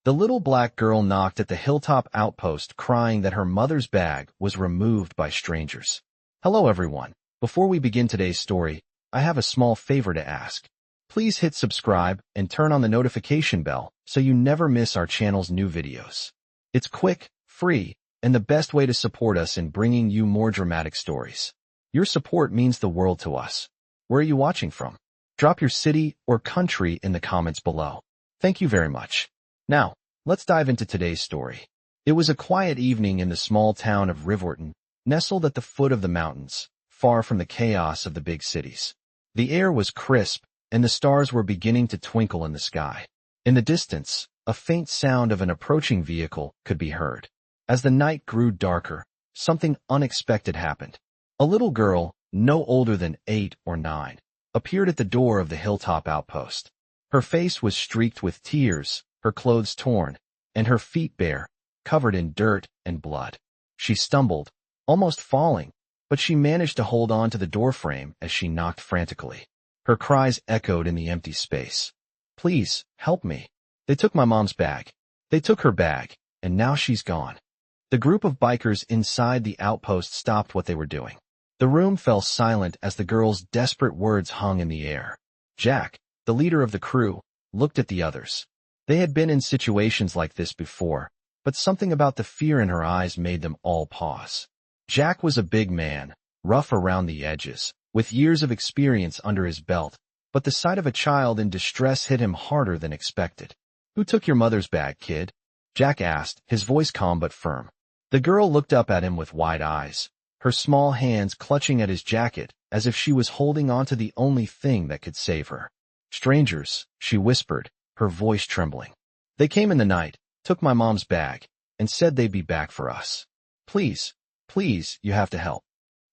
The little black girl knocked at the Hilltop Outpost crying that her mother's bag was removed by strangers. Hello everyone. Before we begin today's story, I have a small favor to ask. Please hit subscribe and turn on the notification bell so you never miss our channel's new videos. It's quick, free, and the best way to support us in bringing you more dramatic stories. Your support means the world to us. Where are you watching from? Drop your city or country in the comments below. Thank you very much. Now, let's dive into today's story. It was a quiet evening in the small town of Riverton, nestled at the foot of the mountains, far from the chaos of the big cities. The air was crisp, and the stars were beginning to twinkle in the sky. In the distance, a faint sound of an approaching vehicle could be heard. As the night grew darker, something unexpected happened. A little girl, no older than 8 or 9, appeared at the door of the Hilltop Outpost. Her face was streaked with tears, her clothes torn, and her feet bare, covered in dirt and blood. She stumbled, almost falling, but she managed to hold on to the doorframe as she knocked frantically. Her cries echoed in the empty space. "Please, help me. They took my mom's bag. They took her bag, and now she's gone." The group of bikers inside the outpost stopped what they were doing. The room fell silent as the girl's desperate words hung in the air. Jack, the leader of the crew, looked at the others. They had been in situations like this before, but something about the fear in her eyes made them all pause. Jack was a big man, rough around the edges, with years of experience under his belt, but the sight of a child in distress hit him harder than expected. "Who took your mother's bag, kid?" Jack asked, his voice calm but firm. The girl looked up at him with wide eyes, her small hands clutching at his jacket as if she was holding on to the only thing that could save her. "Strangers," she whispered, her voice trembling. "They came in the night, took my mom's bag, and said they'd be back for us. Please, please, you have to help."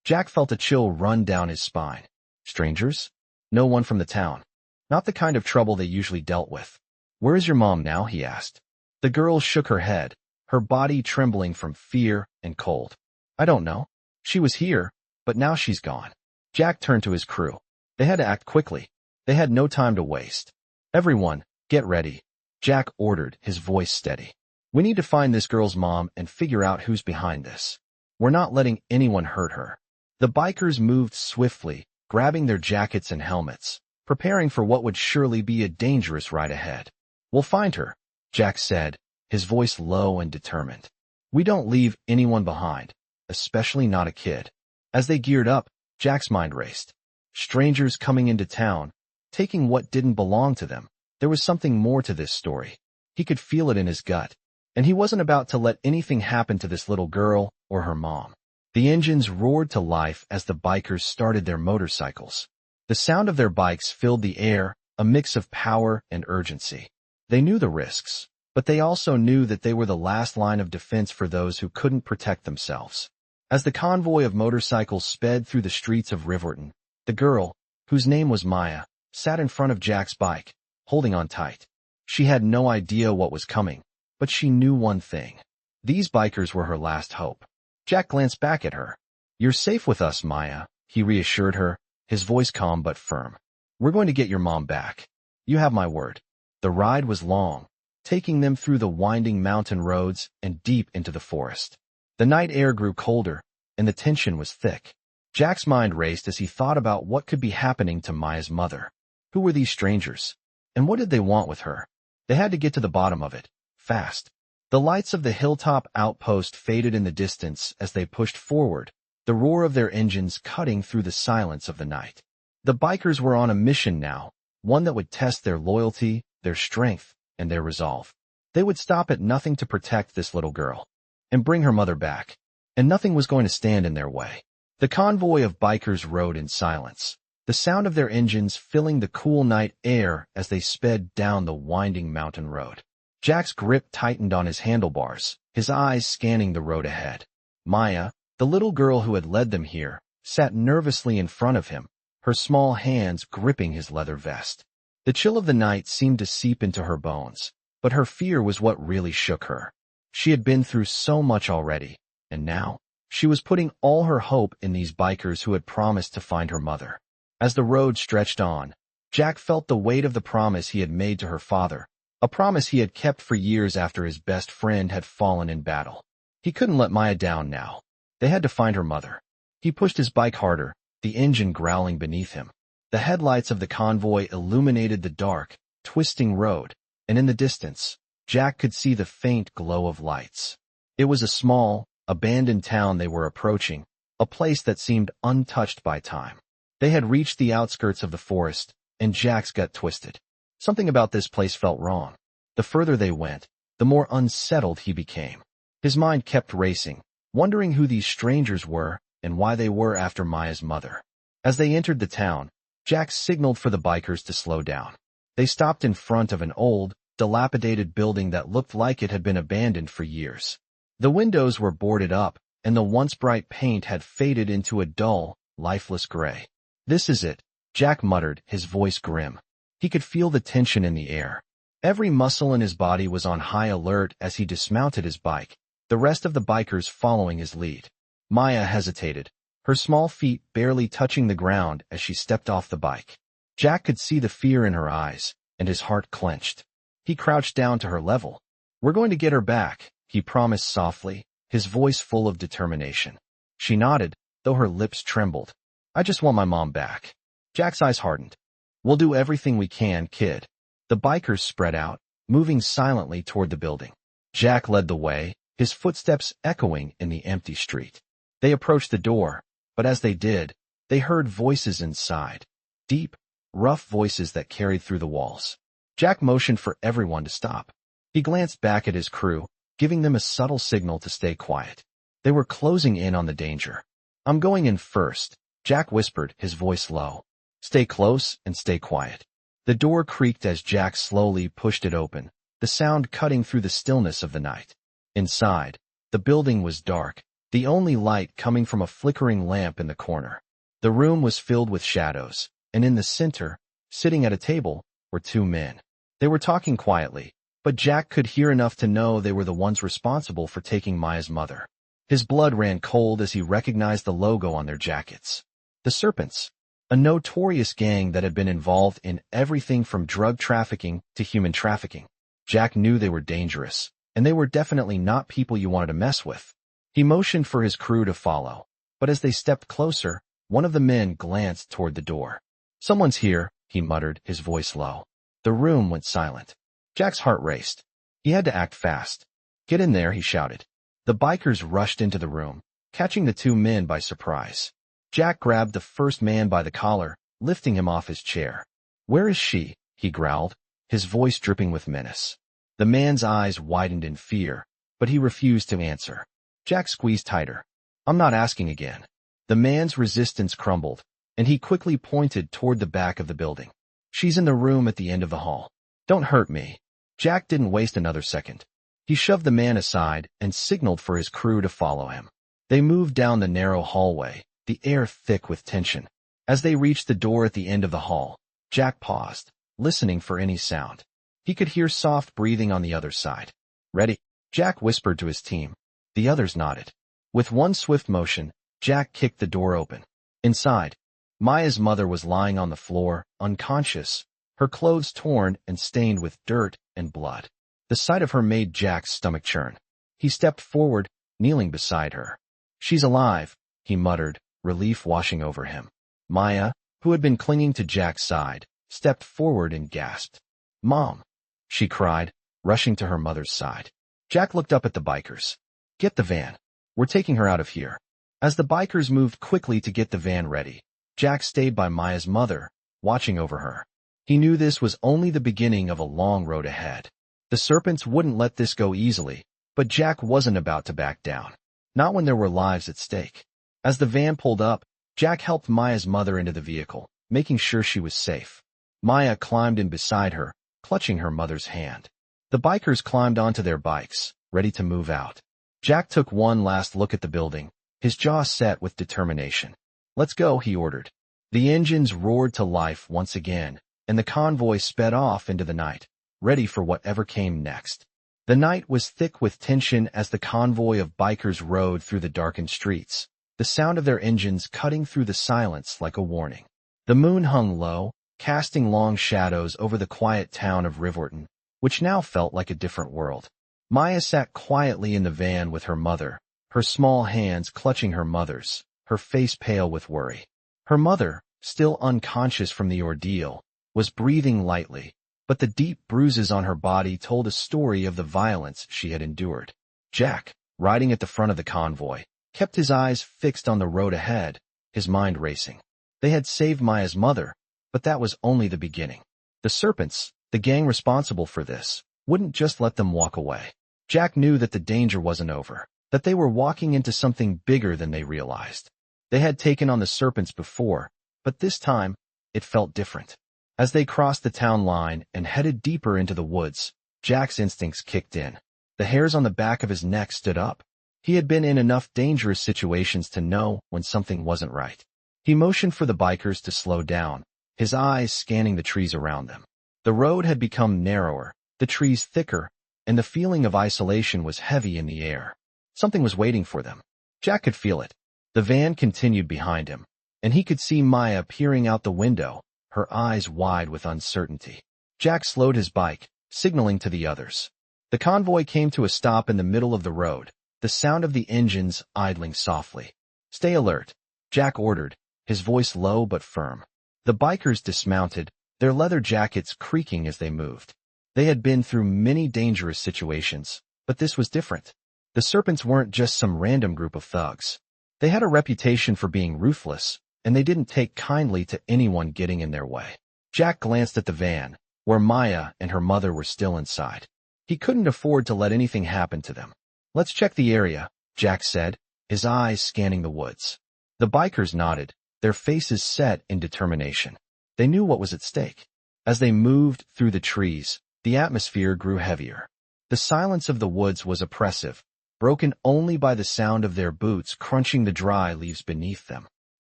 Jack felt a chill run down his spine. Strangers? No one from the town. Not the kind of trouble they usually dealt with. "Where is your mom now?" he asked. The girl shook her head, her body trembling from fear and cold. "I don't know. She was here, but now she's gone." Jack turned to his crew. They had to act quickly. They had no time to waste. "Everyone, get ready," Jack ordered, his voice steady. "We need to find this girl's mom and figure out who's behind this. We're not letting anyone hurt her." The bikers moved swiftly, grabbing their jackets and helmets, preparing for what would surely be a dangerous ride ahead. "We'll find her," Jack said, his voice low and determined. "We don't leave anyone behind, especially not a kid." As they geared up, Jack's mind raced. Strangers coming into town, taking what didn't belong to them. There was something more to this story. He could feel it in his gut, and he wasn't about to let anything happen to this little girl or her mom. The engines roared to life as the bikers started their motorcycles. The sound of their bikes filled the air, a mix of power and urgency. They knew the risks, but they also knew that they were the last line of defense for those who couldn't protect themselves. As the convoy of motorcycles sped through the streets of Riverton, the girl, whose name was Maya, sat in front of Jack's bike, holding on tight. She had no idea what was coming, but she knew one thing. These bikers were her last hope. Jack glanced back at her. "You're safe with us, Maya," he reassured her, his voice calm but firm. "We're going to get your mom back. You have my word." The ride was long, taking them through the winding mountain roads and deep into the forest. The night air grew colder, and the tension was thick. Jack's mind raced as he thought about what could be happening to Maya's mother. Who were these strangers? And what did they want with her? They had to get to the bottom of it, fast. The lights of the Hilltop Outpost faded in the distance as they pushed forward, the roar of their engines cutting through the silence of the night. The bikers were on a mission now, one that would test their loyalty, their strength, and their resolve. They would stop at nothing to protect this little girl and bring her mother back, and nothing was going to stand in their way. The convoy of bikers rode in silence, the sound of their engines filling the cool night air as they sped down the winding mountain road. Jack's grip tightened on his handlebars, his eyes scanning the road ahead. Maya, the little girl who had led them here, sat nervously in front of him, her small hands gripping his leather vest. The chill of the night seemed to seep into her bones, but her fear was what really shook her. She had been through so much already, and now, she was putting all her hope in these bikers who had promised to find her mother. As the road stretched on, Jack felt the weight of the promise he had made to her father, a promise he had kept for years after his best friend had fallen in battle. He couldn't let Maya down now. They had to find her mother. He pushed his bike harder, the engine growling beneath him. The headlights of the convoy illuminated the dark, twisting road, and in the distance, Jack could see the faint glow of lights. It was a small, abandoned town they were approaching, a place that seemed untouched by time. They had reached the outskirts of the forest, and Jack's gut twisted. Something about this place felt wrong. The further they went, the more unsettled he became. His mind kept racing, wondering who these strangers were and why they were after Maya's mother. As they entered the town, Jack signaled for the bikers to slow down. They stopped in front of an old, dilapidated building that looked like it had been abandoned for years. The windows were boarded up, and the once bright paint had faded into a dull, lifeless gray. "This is it," Jack muttered, his voice grim. He could feel the tension in the air. Every muscle in his body was on high alert as he dismounted his bike, the rest of the bikers following his lead. Maya hesitated, her small feet barely touching the ground as she stepped off the bike. Jack could see the fear in her eyes, and his heart clenched. He crouched down to her level. "We're going to get her back," he promised softly, his voice full of determination. She nodded, though her lips trembled. "I just want my mom back." Jack's eyes hardened. "We'll do everything we can, kid." The bikers spread out, moving silently toward the building. Jack led the way, his footsteps echoing in the empty street. They approached the door, but as they did, they heard voices inside. Deep, rough voices that carried through the walls. Jack motioned for everyone to stop. He glanced back at his crew, giving them a subtle signal to stay quiet. They were closing in on the danger. "I'm going in first," Jack whispered, his voice low. "Stay close and stay quiet." The door creaked as Jack slowly pushed it open, the sound cutting through the stillness of the night. Inside, the building was dark, the only light coming from a flickering lamp in the corner. The room was filled with shadows, and in the center, sitting at a table, were two men. They were talking quietly, but Jack could hear enough to know they were the ones responsible for taking Maya's mother. His blood ran cold as he recognized the logo on their jackets. The Serpents, a notorious gang that had been involved in everything from drug trafficking to human trafficking. Jack knew they were dangerous, and they were definitely not people you wanted to mess with. He motioned for his crew to follow, but as they stepped closer, one of the men glanced toward the door. "Someone's here," he muttered, his voice low. The room went silent. Jack's heart raced. He had to act fast. "Get in there," he shouted. The bikers rushed into the room, catching the two men by surprise. Jack grabbed the first man by the collar, lifting him off his chair. "Where is she?" he growled, his voice dripping with menace. The man's eyes widened in fear, but he refused to answer. Jack squeezed tighter. "I'm not asking again." The man's resistance crumbled, and he quickly pointed toward the back of the building. "She's in the room at the end of the hall. Don't hurt me." Jack didn't waste another second. He shoved the man aside and signaled for his crew to follow him. They moved down the narrow hallway, the air thick with tension. As they reached the door at the end of the hall, Jack paused, listening for any sound. He could hear soft breathing on the other side. "Ready?" Jack whispered to his team. The others nodded. With one swift motion, Jack kicked the door open. Inside, Maya's mother was lying on the floor, unconscious, her clothes torn and stained with dirt and blood. The sight of her made Jack's stomach churn. He stepped forward, kneeling beside her. "She's alive," he muttered, relief washing over him. Maya, who had been clinging to Jack's side, stepped forward and gasped. "Mom!" she cried, rushing to her mother's side. Jack looked up at the bikers. "Get the van. We're taking her out of here." As the bikers moved quickly to get the van ready, Jack stayed by Maya's mother, watching over her. He knew this was only the beginning of a long road ahead. The Serpents wouldn't let this go easily, but Jack wasn't about to back down. Not when there were lives at stake. As the van pulled up, Jack helped Maya's mother into the vehicle, making sure she was safe. Maya climbed in beside her, clutching her mother's hand. The bikers climbed onto their bikes, ready to move out. Jack took one last look at the building, his jaw set with determination. "Let's go," he ordered. The engines roared to life once again, and the convoy sped off into the night, ready for whatever came next. The night was thick with tension as the convoy of bikers rode through the darkened streets, the sound of their engines cutting through the silence like a warning. The moon hung low, casting long shadows over the quiet town of Riverton, which now felt like a different world. Maya sat quietly in the van with her mother, her small hands clutching her mother's, her face pale with worry. Her mother, still unconscious from the ordeal, was breathing lightly, but the deep bruises on her body told a story of the violence she had endured. Jack, riding at the front of the convoy, kept his eyes fixed on the road ahead, his mind racing. They had saved Maya's mother, but that was only the beginning. The serpents, the gang responsible for this, wouldn't just let them walk away. Jack knew that the danger wasn't over, that they were walking into something bigger than they realized. They had taken on the serpents before, but this time, it felt different. As they crossed the town line and headed deeper into the woods, Jack's instincts kicked in. The hairs on the back of his neck stood up. He had been in enough dangerous situations to know when something wasn't right. He motioned for the bikers to slow down, his eyes scanning the trees around them. The road had become narrower, the trees thicker, and the feeling of isolation was heavy in the air. Something was waiting for them. Jack could feel it. The van continued behind him, and he could see Maya peering out the window, her eyes wide with uncertainty. Jack slowed his bike, signaling to the others. The convoy came to a stop in the middle of the road, the sound of the engines idling softly. "Stay alert," Jack ordered, his voice low but firm. The bikers dismounted, their leather jackets creaking as they moved. They had been through many dangerous situations, but this was different. The serpents weren't just some random group of thugs. They had a reputation for being ruthless, and they didn't take kindly to anyone getting in their way. Jack glanced at the van, where Maya and her mother were still inside. He couldn't afford to let anything happen to them. "Let's check the area," Jack said, his eyes scanning the woods. The bikers nodded, their faces set in determination. They knew what was at stake. As they moved through the trees, the atmosphere grew heavier. The silence of the woods was oppressive, broken only by the sound of their boots crunching the dry leaves beneath them.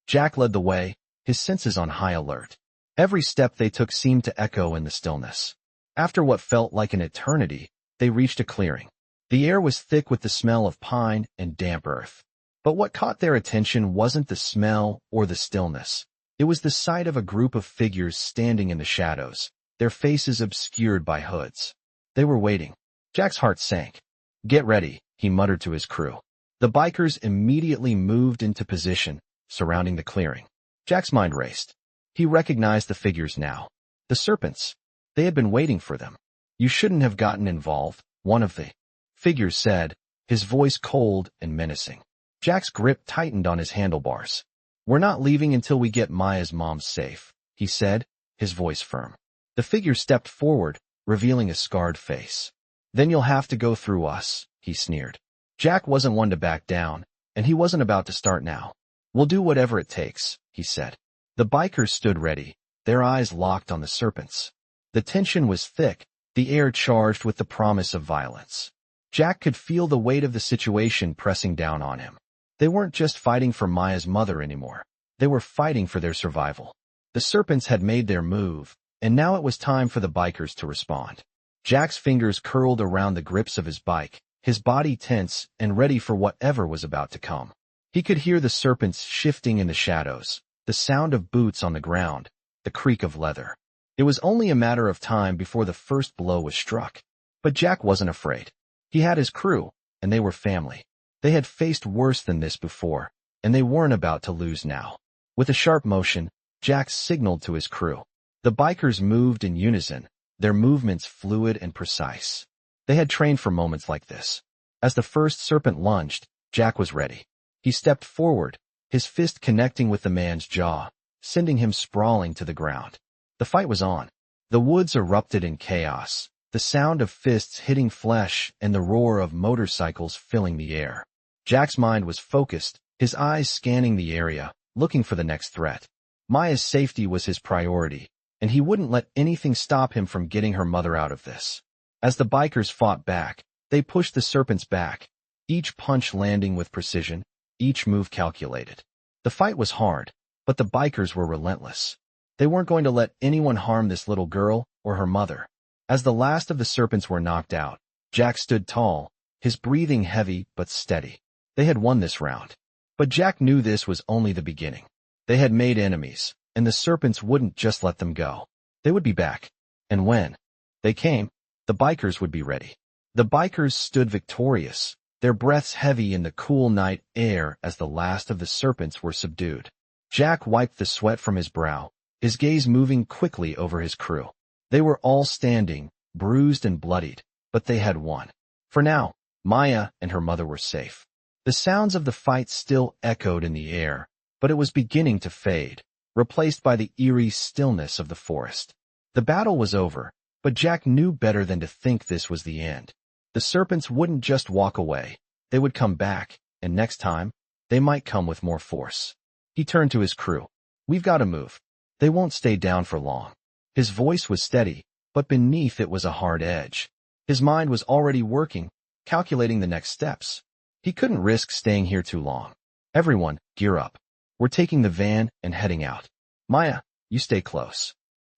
Jack led the way, his senses on high alert. Every step they took seemed to echo in the stillness. After what felt like an eternity, they reached a clearing. The air was thick with the smell of pine and damp earth. But what caught their attention wasn't the smell or the stillness. It was the sight of a group of figures standing in the shadows, their faces obscured by hoods. They were waiting. Jack's heart sank. "Get ready," he muttered to his crew. The bikers immediately moved into position, surrounding the clearing. Jack's mind raced. He recognized the figures now. The serpents. They had been waiting for them. "You shouldn't have gotten involved," one of the figures said, his voice cold and menacing. Jack's grip tightened on his handlebars. "We're not leaving until we get Maya's mom safe," he said, his voice firm. The figure stepped forward, revealing a scarred face. "Then you'll have to go through us," he sneered. Jack wasn't one to back down, and he wasn't about to start now. "We'll do whatever it takes," he said. The bikers stood ready, their eyes locked on the serpents. The tension was thick, the air charged with the promise of violence. Jack could feel the weight of the situation pressing down on him. They weren't just fighting for Maya's mother anymore. They were fighting for their survival. The serpents had made their move, and now it was time for the bikers to respond. Jack's fingers curled around the grips of his bike, his body tense and ready for whatever was about to come. He could hear the serpents shifting in the shadows, the sound of boots on the ground, the creak of leather. It was only a matter of time before the first blow was struck. But Jack wasn't afraid. He had his crew, and they were family. They had faced worse than this before, and they weren't about to lose now. With a sharp motion, Jack signaled to his crew. The bikers moved in unison, their movements fluid and precise. They had trained for moments like this. As the first serpent lunged, Jack was ready. He stepped forward, his fist connecting with the man's jaw, sending him sprawling to the ground. The fight was on. The woods erupted in chaos, the sound of fists hitting flesh and the roar of motorcycles filling the air. Jack's mind was focused, his eyes scanning the area, looking for the next threat. Maya's safety was his priority, and he wouldn't let anything stop him from getting her mother out of this. As the bikers fought back, they pushed the serpents back, each punch landing with precision, each move calculated. The fight was hard, but the bikers were relentless. They weren't going to let anyone harm this little girl or her mother. As the last of the serpents were knocked out, Jack stood tall, his breathing heavy but steady. They had won this round. But Jack knew this was only the beginning. They had made enemies, and the serpents wouldn't just let them go. They would be back. And when they came, the bikers would be ready. The bikers stood victorious, their breaths heavy in the cool night air as the last of the serpents were subdued. Jack wiped the sweat from his brow, his gaze moving quickly over his crew. They were all standing, bruised and bloodied, but they had won. For now, Maya and her mother were safe. The sounds of the fight still echoed in the air, but it was beginning to fade, replaced by the eerie stillness of the forest. The battle was over, but Jack knew better than to think this was the end. The serpents wouldn't just walk away. They would come back, and next time, they might come with more force. He turned to his crew. "We've got to move. They won't stay down for long." His voice was steady, but beneath it was a hard edge. His mind was already working, calculating the next steps. He couldn't risk staying here too long. "Everyone, gear up. We're taking the van and heading out. Maya, you stay close."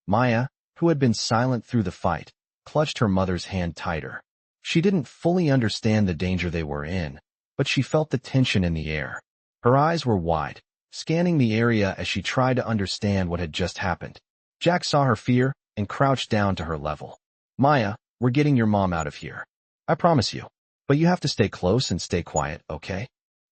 Maya, who had been silent through the fight, clutched her mother's hand tighter. She didn't fully understand the danger they were in, but she felt the tension in the air. Her eyes were wide, scanning the area as she tried to understand what had just happened. Jack saw her fear and crouched down to her level. "Maya, we're getting your mom out of here. I promise you. But you have to stay close and stay quiet, okay?"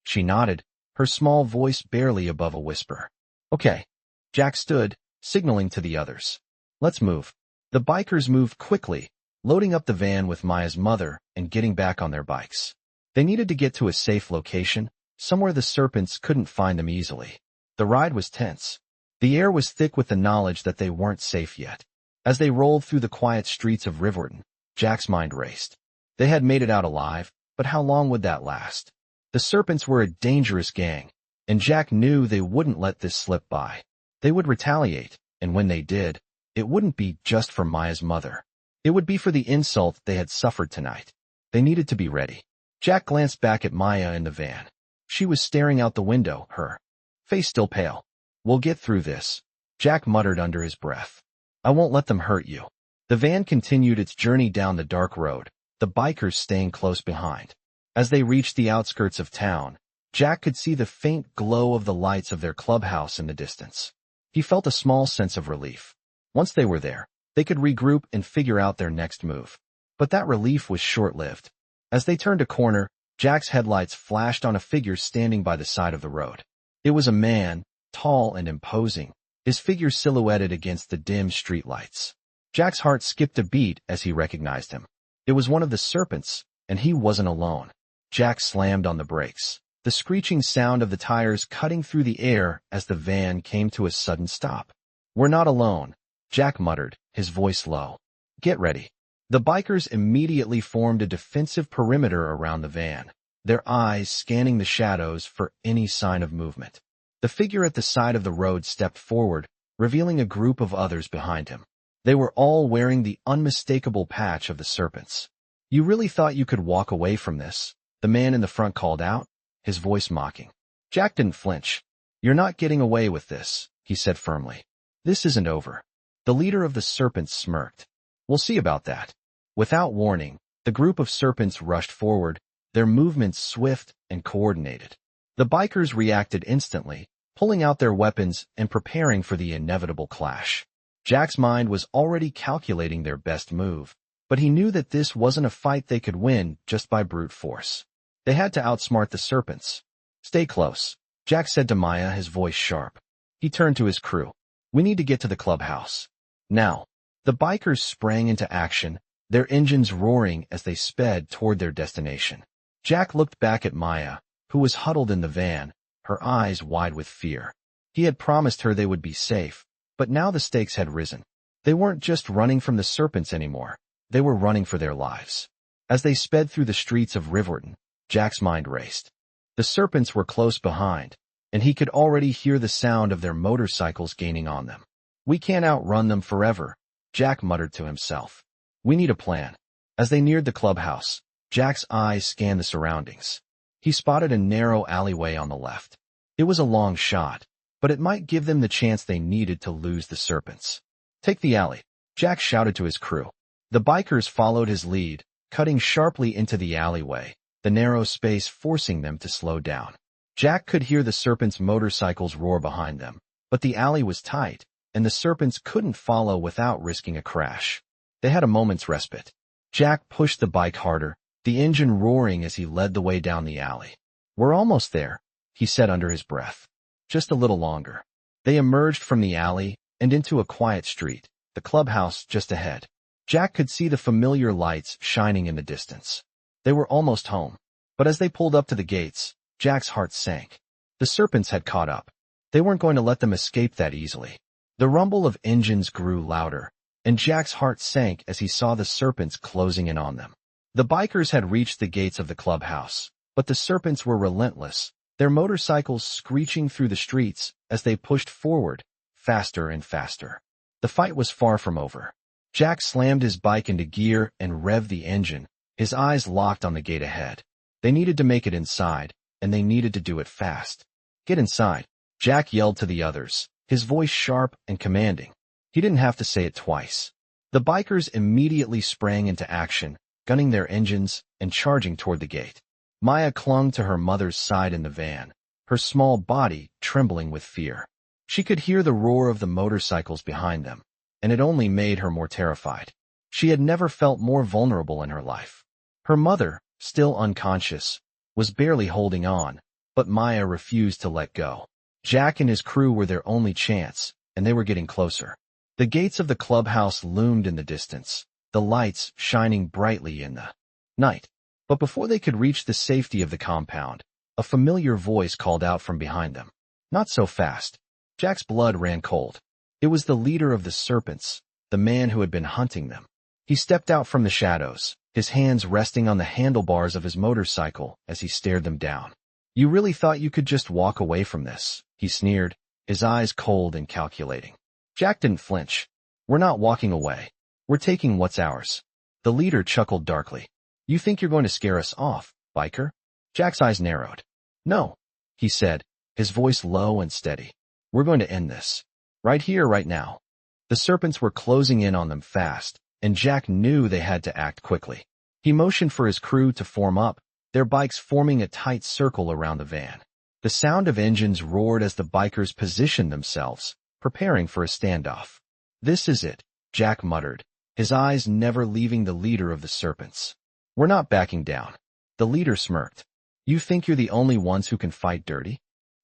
She nodded, her small voice barely above a whisper. "Okay." Jack stood, signaling to the others. "Let's move." The bikers moved quickly, loading up the van with Maya's mother and getting back on their bikes. They needed to get to a safe location, somewhere the serpents couldn't find them easily. The ride was tense. The air was thick with the knowledge that they weren't safe yet. As they rolled through the quiet streets of Riverton, Jack's mind raced. They had made it out alive, but how long would that last? The serpents were a dangerous gang, and Jack knew they wouldn't let this slip by. They would retaliate, and when they did, it wouldn't be just for Maya's mother. It would be for the insult they had suffered tonight. They needed to be ready. Jack glanced back at Maya in the van. She was staring out the window, her face still pale. "We'll get through this," Jack muttered under his breath. "I won't let them hurt you." The van continued its journey down the dark road, the bikers staying close behind. As they reached the outskirts of town, Jack could see the faint glow of the lights of their clubhouse in the distance. He felt a small sense of relief. Once they were there, they could regroup and figure out their next move. But that relief was short-lived. As they turned a corner, Jack's headlights flashed on a figure standing by the side of the road. It was a man, tall and imposing, his figure silhouetted against the dim streetlights. Jack's heart skipped a beat as he recognized him. It was one of the serpents, and he wasn't alone. Jack slammed on the brakes, the screeching sound of the tires cutting through the air as the van came to a sudden stop. "We're not alone," Jack muttered, his voice low. "Get ready." The bikers immediately formed a defensive perimeter around the van, their eyes scanning the shadows for any sign of movement. The figure at the side of the road stepped forward, revealing a group of others behind him. They were all wearing the unmistakable patch of the serpents. "You really thought you could walk away from this?" the man in the front called out, his voice mocking. Jack didn't flinch. "You're not getting away with this," he said firmly. "This isn't over." The leader of the serpents smirked. "We'll see about that." Without warning, the group of serpents rushed forward, their movements swift and coordinated. The bikers reacted instantly, pulling out their weapons and preparing for the inevitable clash. Jack's mind was already calculating their best move, but he knew that this wasn't a fight they could win just by brute force. They had to outsmart the serpents. "Stay close," Jack said to Maya, his voice sharp. He turned to his crew. "We need to get to the clubhouse. Now." The bikers sprang into action, their engines roaring as they sped toward their destination. Jack looked back at Maya, who was huddled in the van, her eyes wide with fear. He had promised her they would be safe, but now the stakes had risen. They weren't just running from the serpents anymore. They were running for their lives. As they sped through the streets of Riverton, Jack's mind raced. The serpents were close behind, and he could already hear the sound of their motorcycles gaining on them. "We can't outrun them forever," Jack muttered to himself. "We need a plan." As they neared the clubhouse, Jack's eyes scanned the surroundings. He spotted a narrow alleyway on the left. It was a long shot, but it might give them the chance they needed to lose the serpents. "Take the alley," Jack shouted to his crew. The bikers followed his lead, cutting sharply into the alleyway, the narrow space forcing them to slow down. Jack could hear the serpents' motorcycles roar behind them, but the alley was tight, and the serpents couldn't follow without risking a crash. They had a moment's respite. Jack pushed the bike harder, the engine roaring as he led the way down the alley. "We're almost there," he said under his breath. "Just a little longer." They emerged from the alley and into a quiet street, the clubhouse just ahead. Jack could see the familiar lights shining in the distance. They were almost home. But as they pulled up to the gates, Jack's heart sank. The serpents had caught up. They weren't going to let them escape that easily. The rumble of engines grew louder, and Jack's heart sank as he saw the serpents closing in on them. The bikers had reached the gates of the clubhouse, but the serpents were relentless, their motorcycles screeching through the streets as they pushed forward, faster and faster. The fight was far from over. Jack slammed his bike into gear and revved the engine, his eyes locked on the gate ahead. They needed to make it inside, and they needed to do it fast. "Get inside," Jack yelled to the others, his voice sharp and commanding. He didn't have to say it twice. The bikers immediately sprang into action, gunning their engines and charging toward the gate. Maya clung to her mother's side in the van, her small body trembling with fear. She could hear the roar of the motorcycles behind them, and it only made her more terrified. She had never felt more vulnerable in her life. Her mother, still unconscious, was barely holding on, but Maya refused to let go. Jack and his crew were their only chance, and they were getting closer. The gates of the clubhouse loomed in the distance, the lights shining brightly in the night. But before they could reach the safety of the compound, a familiar voice called out from behind them. "Not so fast." Jack's blood ran cold. It was the leader of the serpents, the man who had been hunting them. He stepped out from the shadows, his hands resting on the handlebars of his motorcycle as he stared them down. "You really thought you could just walk away from this?" he sneered, his eyes cold and calculating. Jack didn't flinch. "We're not walking away. We're taking what's ours." The leader chuckled darkly. "You think you're going to scare us off, biker?" Jack's eyes narrowed. "No," he said, his voice low and steady. "We're going to end this. Right here, right now." The serpents were closing in on them fast, and Jack knew they had to act quickly. He motioned for his crew to form up, their bikes forming a tight circle around the van. The sound of engines roared as the bikers positioned themselves, preparing for a standoff. "This is it," Jack muttered, his eyes never leaving the leader of the serpents. "We're not backing down." The leader smirked. "You think you're the only ones who can fight dirty?"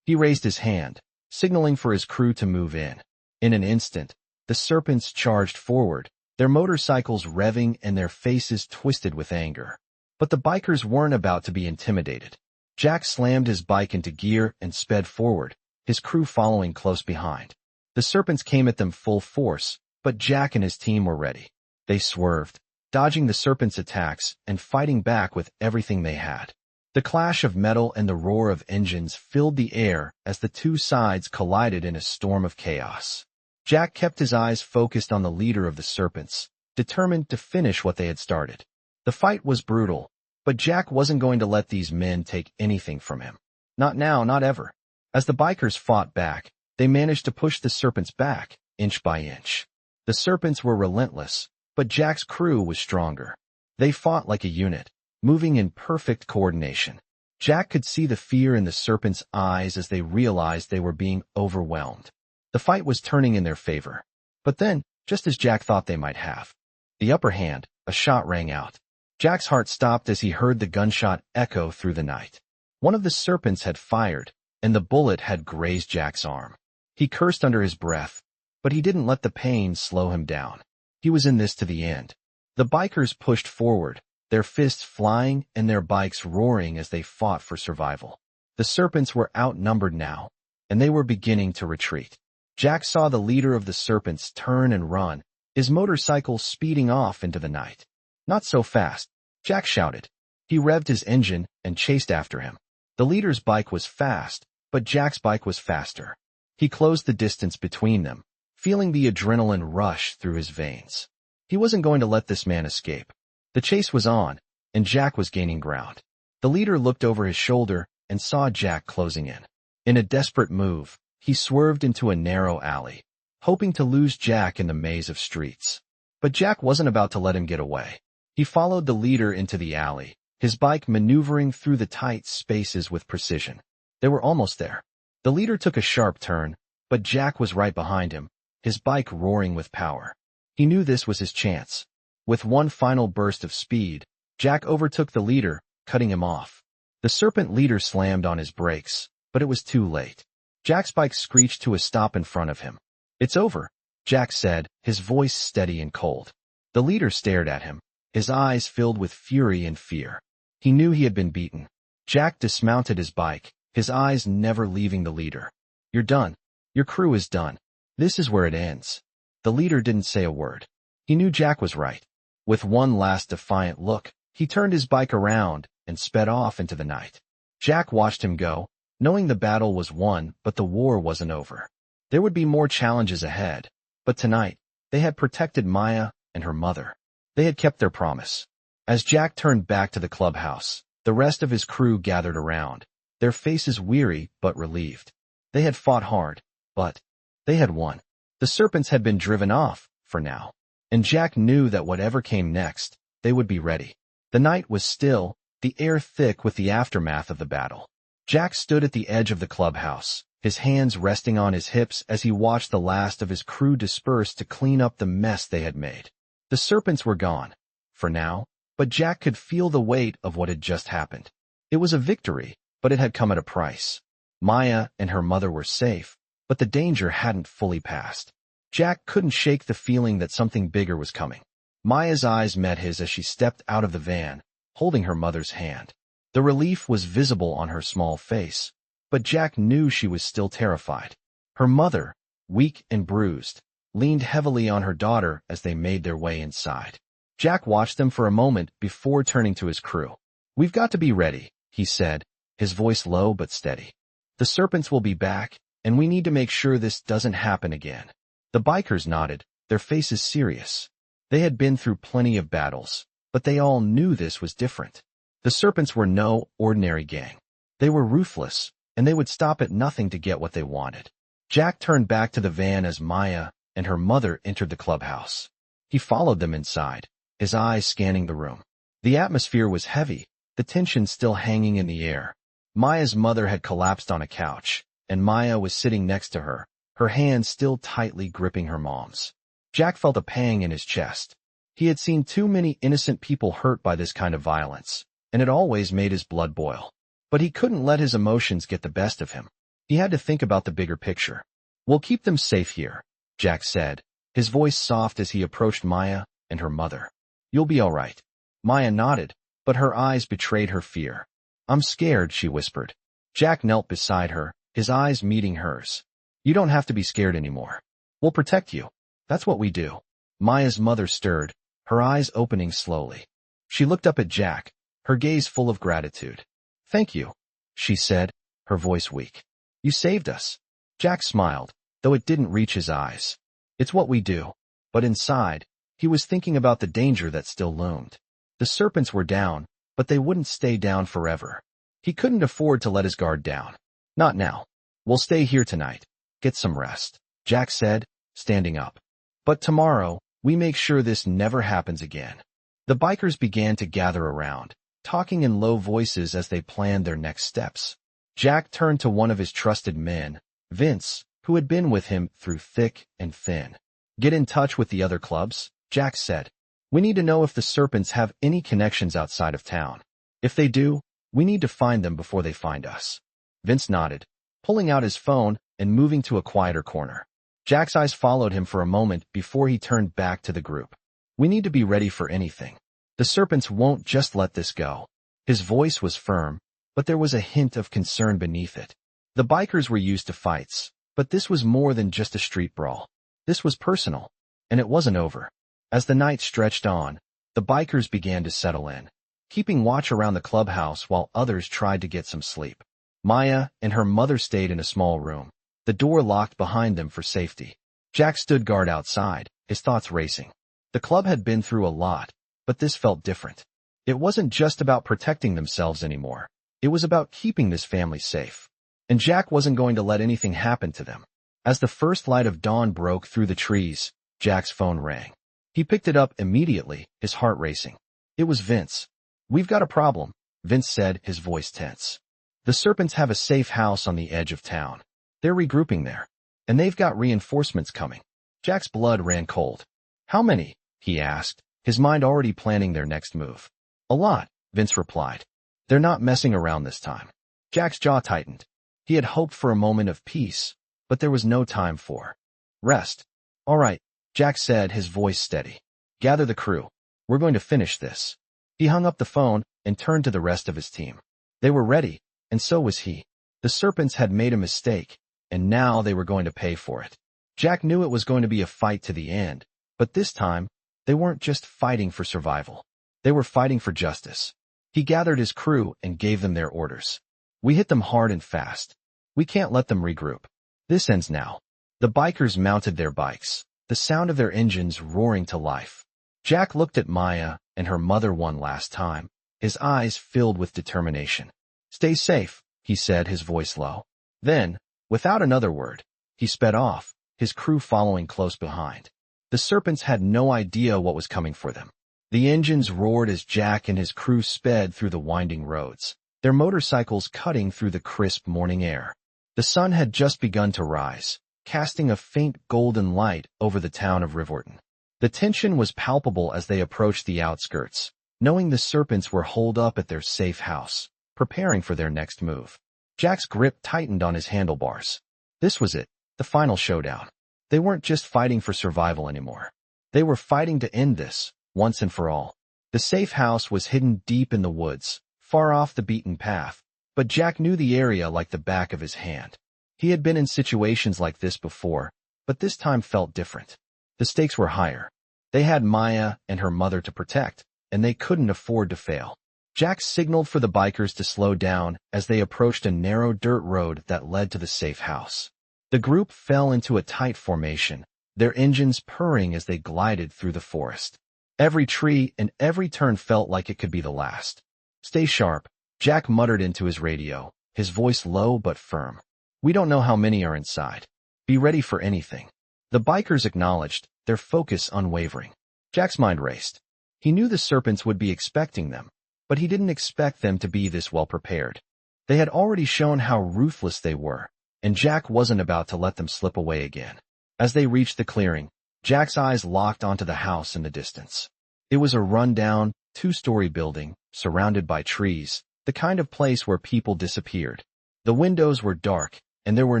He raised his hand, signaling for his crew to move in. In an instant, the serpents charged forward, their motorcycles revving and their faces twisted with anger. But the bikers weren't about to be intimidated. Jack slammed his bike into gear and sped forward, his crew following close behind. The serpents came at them full force, but Jack and his team were ready. They swerved, dodging the serpents' attacks and fighting back with everything they had. The clash of metal and the roar of engines filled the air as the two sides collided in a storm of chaos. Jack kept his eyes focused on the leader of the serpents, determined to finish what they had started. The fight was brutal, but Jack wasn't going to let these men take anything from him. Not now, not ever. As the bikers fought back, they managed to push the serpents back, inch by inch. The serpents were relentless, but Jack's crew was stronger. They fought like a unit, moving in perfect coordination. Jack could see the fear in the serpents' eyes as they realized they were being overwhelmed. The fight was turning in their favor. But then, just as Jack thought they might have, the upper hand, a shot rang out. Jack's heart stopped as he heard the gunshot echo through the night. One of the serpents had fired, and the bullet had grazed Jack's arm. He cursed under his breath, but he didn't let the pain slow him down. He was in this to the end. The bikers pushed forward, their fists flying and their bikes roaring as they fought for survival. The serpents were outnumbered now, and they were beginning to retreat. Jack saw the leader of the serpents turn and run, his motorcycle speeding off into the night. "Not so fast," Jack shouted. He revved his engine and chased after him. The leader's bike was fast, but Jack's bike was faster. He closed the distance between them, feeling the adrenaline rush through his veins. He wasn't going to let this man escape. The chase was on, and Jack was gaining ground. The leader looked over his shoulder and saw Jack closing in. In a desperate move, he swerved into a narrow alley, hoping to lose Jack in the maze of streets. But Jack wasn't about to let him get away. He followed the leader into the alley, his bike maneuvering through the tight spaces with precision. They were almost there. The leader took a sharp turn, but Jack was right behind him, his bike roaring with power. He knew this was his chance. With one final burst of speed, Jack overtook the leader, cutting him off. The serpent leader slammed on his brakes, but it was too late. Jack's bike screeched to a stop in front of him. "It's over," Jack said, his voice steady and cold. The leader stared at him, his eyes filled with fury and fear. He knew he had been beaten. Jack dismounted his bike, his eyes never leaving the leader. "You're done. Your crew is done. This is where it ends." The leader didn't say a word. He knew Jack was right. With one last defiant look, he turned his bike around and sped off into the night. Jack watched him go, knowing the battle was won, but the war wasn't over. There would be more challenges ahead, but tonight, they had protected Maya and her mother. They had kept their promise. As Jack turned back to the clubhouse, the rest of his crew gathered around, their faces weary but relieved. They had fought hard, but they had won. The serpents had been driven off, for now, and Jack knew that whatever came next, they would be ready. The night was still, the air thick with the aftermath of the battle. Jack stood at the edge of the clubhouse, his hands resting on his hips as he watched the last of his crew disperse to clean up the mess they had made. The serpents were gone, for now, but Jack could feel the weight of what had just happened. It was a victory, but it had come at a price. Maya and her mother were safe, but the danger hadn't fully passed. Jack couldn't shake the feeling that something bigger was coming. Maya's eyes met his as she stepped out of the van, holding her mother's hand. The relief was visible on her small face, but Jack knew she was still terrified. Her mother, weak and bruised, leaned heavily on her daughter as they made their way inside. Jack watched them for a moment before turning to his crew. "We've got to be ready," he said, his voice low but steady. "The serpents will be back, and we need to make sure this doesn't happen again." The bikers nodded, their faces serious. They had been through plenty of battles, but they all knew this was different. The serpents were no ordinary gang. They were ruthless, and they would stop at nothing to get what they wanted. Jack turned back to the van as Maya and her mother entered the clubhouse. He followed them inside, his eyes scanning the room. The atmosphere was heavy, the tension still hanging in the air. Maya's mother had collapsed on a couch, and Maya was sitting next to her, her hands still tightly gripping her mom's. Jack felt a pang in his chest. He had seen too many innocent people hurt by this kind of violence, and it always made his blood boil. But he couldn't let his emotions get the best of him. He had to think about the bigger picture. "We'll keep them safe here," Jack said, his voice soft as he approached Maya and her mother. "You'll be all right." Maya nodded, but her eyes betrayed her fear. "I'm scared," she whispered. Jack knelt beside her, his eyes meeting hers. "You don't have to be scared anymore. We'll protect you. That's what we do." Maya's mother stirred, her eyes opening slowly. She looked up at Jack, her gaze full of gratitude. "Thank you," she said, her voice weak. "You saved us." Jack smiled, though it didn't reach his eyes. "It's what we do." But inside, he was thinking about the danger that still loomed. The serpents were down, but they wouldn't stay down forever. He couldn't afford to let his guard down. "Not now. We'll stay here tonight. Get some rest," Jack said, standing up. "But tomorrow, we make sure this never happens again." The bikers began to gather around, talking in low voices as they planned their next steps. Jack turned to one of his trusted men, Vince, who had been with him through thick and thin. "Get in touch with the other clubs," Jack said. "We need to know if the serpents have any connections outside of town. If they do, we need to find them before they find us." Vince nodded, pulling out his phone and moving to a quieter corner. Jack's eyes followed him for a moment before he turned back to the group. "We need to be ready for anything. The serpents won't just let this go." His voice was firm, but there was a hint of concern beneath it. The bikers were used to fights, but this was more than just a street brawl. This was personal, and it wasn't over. As the night stretched on, the bikers began to settle in, keeping watch around the clubhouse while others tried to get some sleep. Maya and her mother stayed in a small room, the door locked behind them for safety. Jack stood guard outside, his thoughts racing. The club had been through a lot, but this felt different. It wasn't just about protecting themselves anymore. It was about keeping this family safe. And Jack wasn't going to let anything happen to them. As the first light of dawn broke through the trees, Jack's phone rang. He picked it up immediately, his heart racing. It was Vince. "We've got a problem," Vince said, his voice tense. "The serpents have a safe house on the edge of town. They're regrouping there, and they've got reinforcements coming." Jack's blood ran cold. "How many?" he asked, his mind already planning their next move. A lot, Vince replied. They're not messing around this time. Jack's jaw tightened. He had hoped for a moment of peace, but there was no time for rest. All right, Jack said, his voice steady. Gather the crew. We're going to finish this. He hung up the phone and turned to the rest of his team. They were ready, and so was he. The serpents had made a mistake, and now they were going to pay for it. Jack knew it was going to be a fight to the end, but this time, they weren't just fighting for survival. They were fighting for justice. He gathered his crew and gave them their orders. We hit them hard and fast. We can't let them regroup. This ends now. The bikers mounted their bikes, the sound of their engines roaring to life. Jack looked at Maya and her mother one last time, his eyes filled with determination. Stay safe, he said, his voice low. Then, without another word, he sped off, his crew following close behind. The serpents had no idea what was coming for them. The engines roared as Jack and his crew sped through the winding roads, their motorcycles cutting through the crisp morning air. The sun had just begun to rise, casting a faint golden light over the town of Riverton. The tension was palpable as they approached the outskirts, knowing the serpents were holed up at their safe house, preparing for their next move. Jack's grip tightened on his handlebars. This was it, the final showdown. They weren't just fighting for survival anymore. They were fighting to end this, once and for all. The safe house was hidden deep in the woods, far off the beaten path, but Jack knew the area like the back of his hand. He had been in situations like this before, but this time felt different. The stakes were higher. They had Maya and her mother to protect, and they couldn't afford to fail. Jack signaled for the bikers to slow down as they approached a narrow dirt road that led to the safe house. The group fell into a tight formation, their engines purring as they glided through the forest. Every tree and every turn felt like it could be the last. Stay sharp, Jack muttered into his radio, his voice low but firm. We don't know how many are inside. Be ready for anything. The bikers acknowledged, their focus unwavering. Jack's mind raced. He knew the serpents would be expecting them, but he didn't expect them to be this well prepared. They had already shown how ruthless they were, and Jack wasn't about to let them slip away again. As they reached the clearing, Jack's eyes locked onto the house in the distance. It was a run-down, two-story building, surrounded by trees, the kind of place where people disappeared. The windows were dark, and there were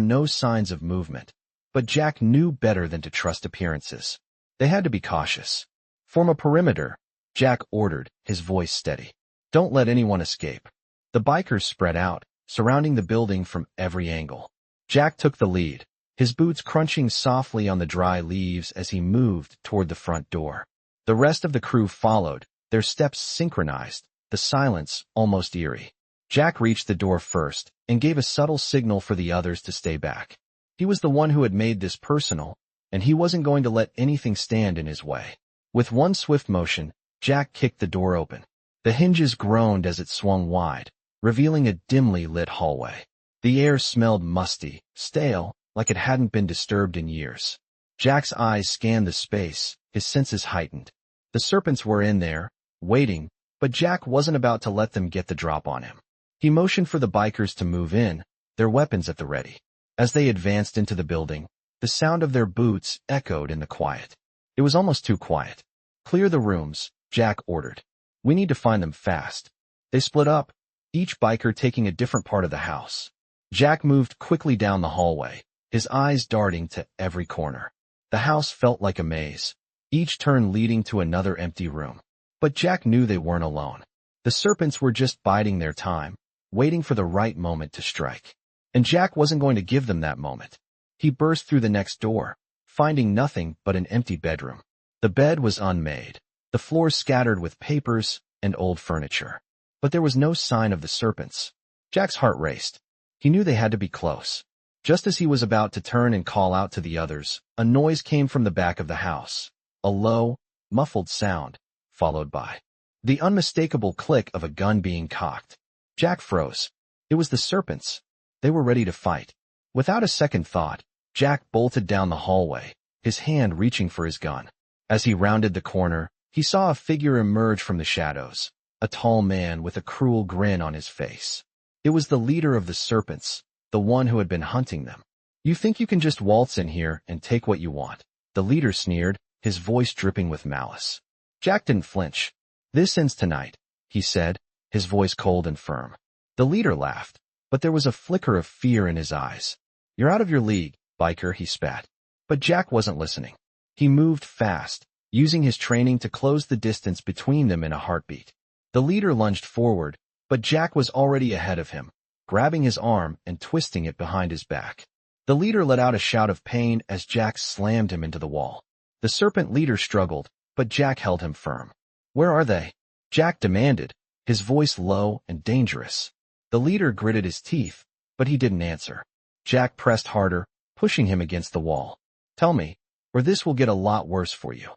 no signs of movement. But Jack knew better than to trust appearances. They had to be cautious. Form a perimeter, Jack ordered, his voice steady. Don't let anyone escape. The bikers spread out, surrounding the building from every angle. Jack took the lead, his boots crunching softly on the dry leaves as he moved toward the front door. The rest of the crew followed, their steps synchronized, the silence almost eerie. Jack reached the door first and gave a subtle signal for the others to stay back. He was the one who had made this personal, and he wasn't going to let anything stand in his way. With one swift motion, Jack kicked the door open. The hinges groaned as it swung wide, revealing a dimly lit hallway. The air smelled musty, stale, like it hadn't been disturbed in years. Jack's eyes scanned the space, his senses heightened. The serpents were in there, waiting, but Jack wasn't about to let them get the drop on him. He motioned for the bikers to move in, their weapons at the ready. As they advanced into the building, the sound of their boots echoed in the quiet. It was almost too quiet. Clear the rooms, Jack ordered. We need to find them fast. They split up, each biker taking a different part of the house. Jack moved quickly down the hallway, his eyes darting to every corner. The house felt like a maze, each turn leading to another empty room. But Jack knew they weren't alone. The serpents were just biding their time, waiting for the right moment to strike. And Jack wasn't going to give them that moment. He burst through the next door, finding nothing but an empty bedroom. The bed was unmade, the floor scattered with papers and old furniture. But there was no sign of the serpents. Jack's heart raced. He knew they had to be close. Just as he was about to turn and call out to the others, a noise came from the back of the house. A low, muffled sound, followed by the unmistakable click of a gun being cocked. Jack froze. It was the serpents. They were ready to fight. Without a second thought, Jack bolted down the hallway, his hand reaching for his gun. As he rounded the corner, he saw a figure emerge from the shadows, a tall man with a cruel grin on his face. It was the leader of the serpents, the one who had been hunting them. You think you can just waltz in here and take what you want? The leader sneered, his voice dripping with malice. Jack didn't flinch. "This ends tonight," he said, his voice cold and firm. The leader laughed, but there was a flicker of fear in his eyes. "You're out of your league, biker," he spat. But Jack wasn't listening. He moved fast, using his training to close the distance between them in a heartbeat. The leader lunged forward, but Jack was already ahead of him, grabbing his arm and twisting it behind his back. The leader let out a shout of pain as Jack slammed him into the wall. The serpent leader struggled, but Jack held him firm. "Where are they?" Jack demanded, his voice low and dangerous. The leader gritted his teeth, but he didn't answer. Jack pressed harder, pushing him against the wall. "Tell me, or this will get a lot worse for you."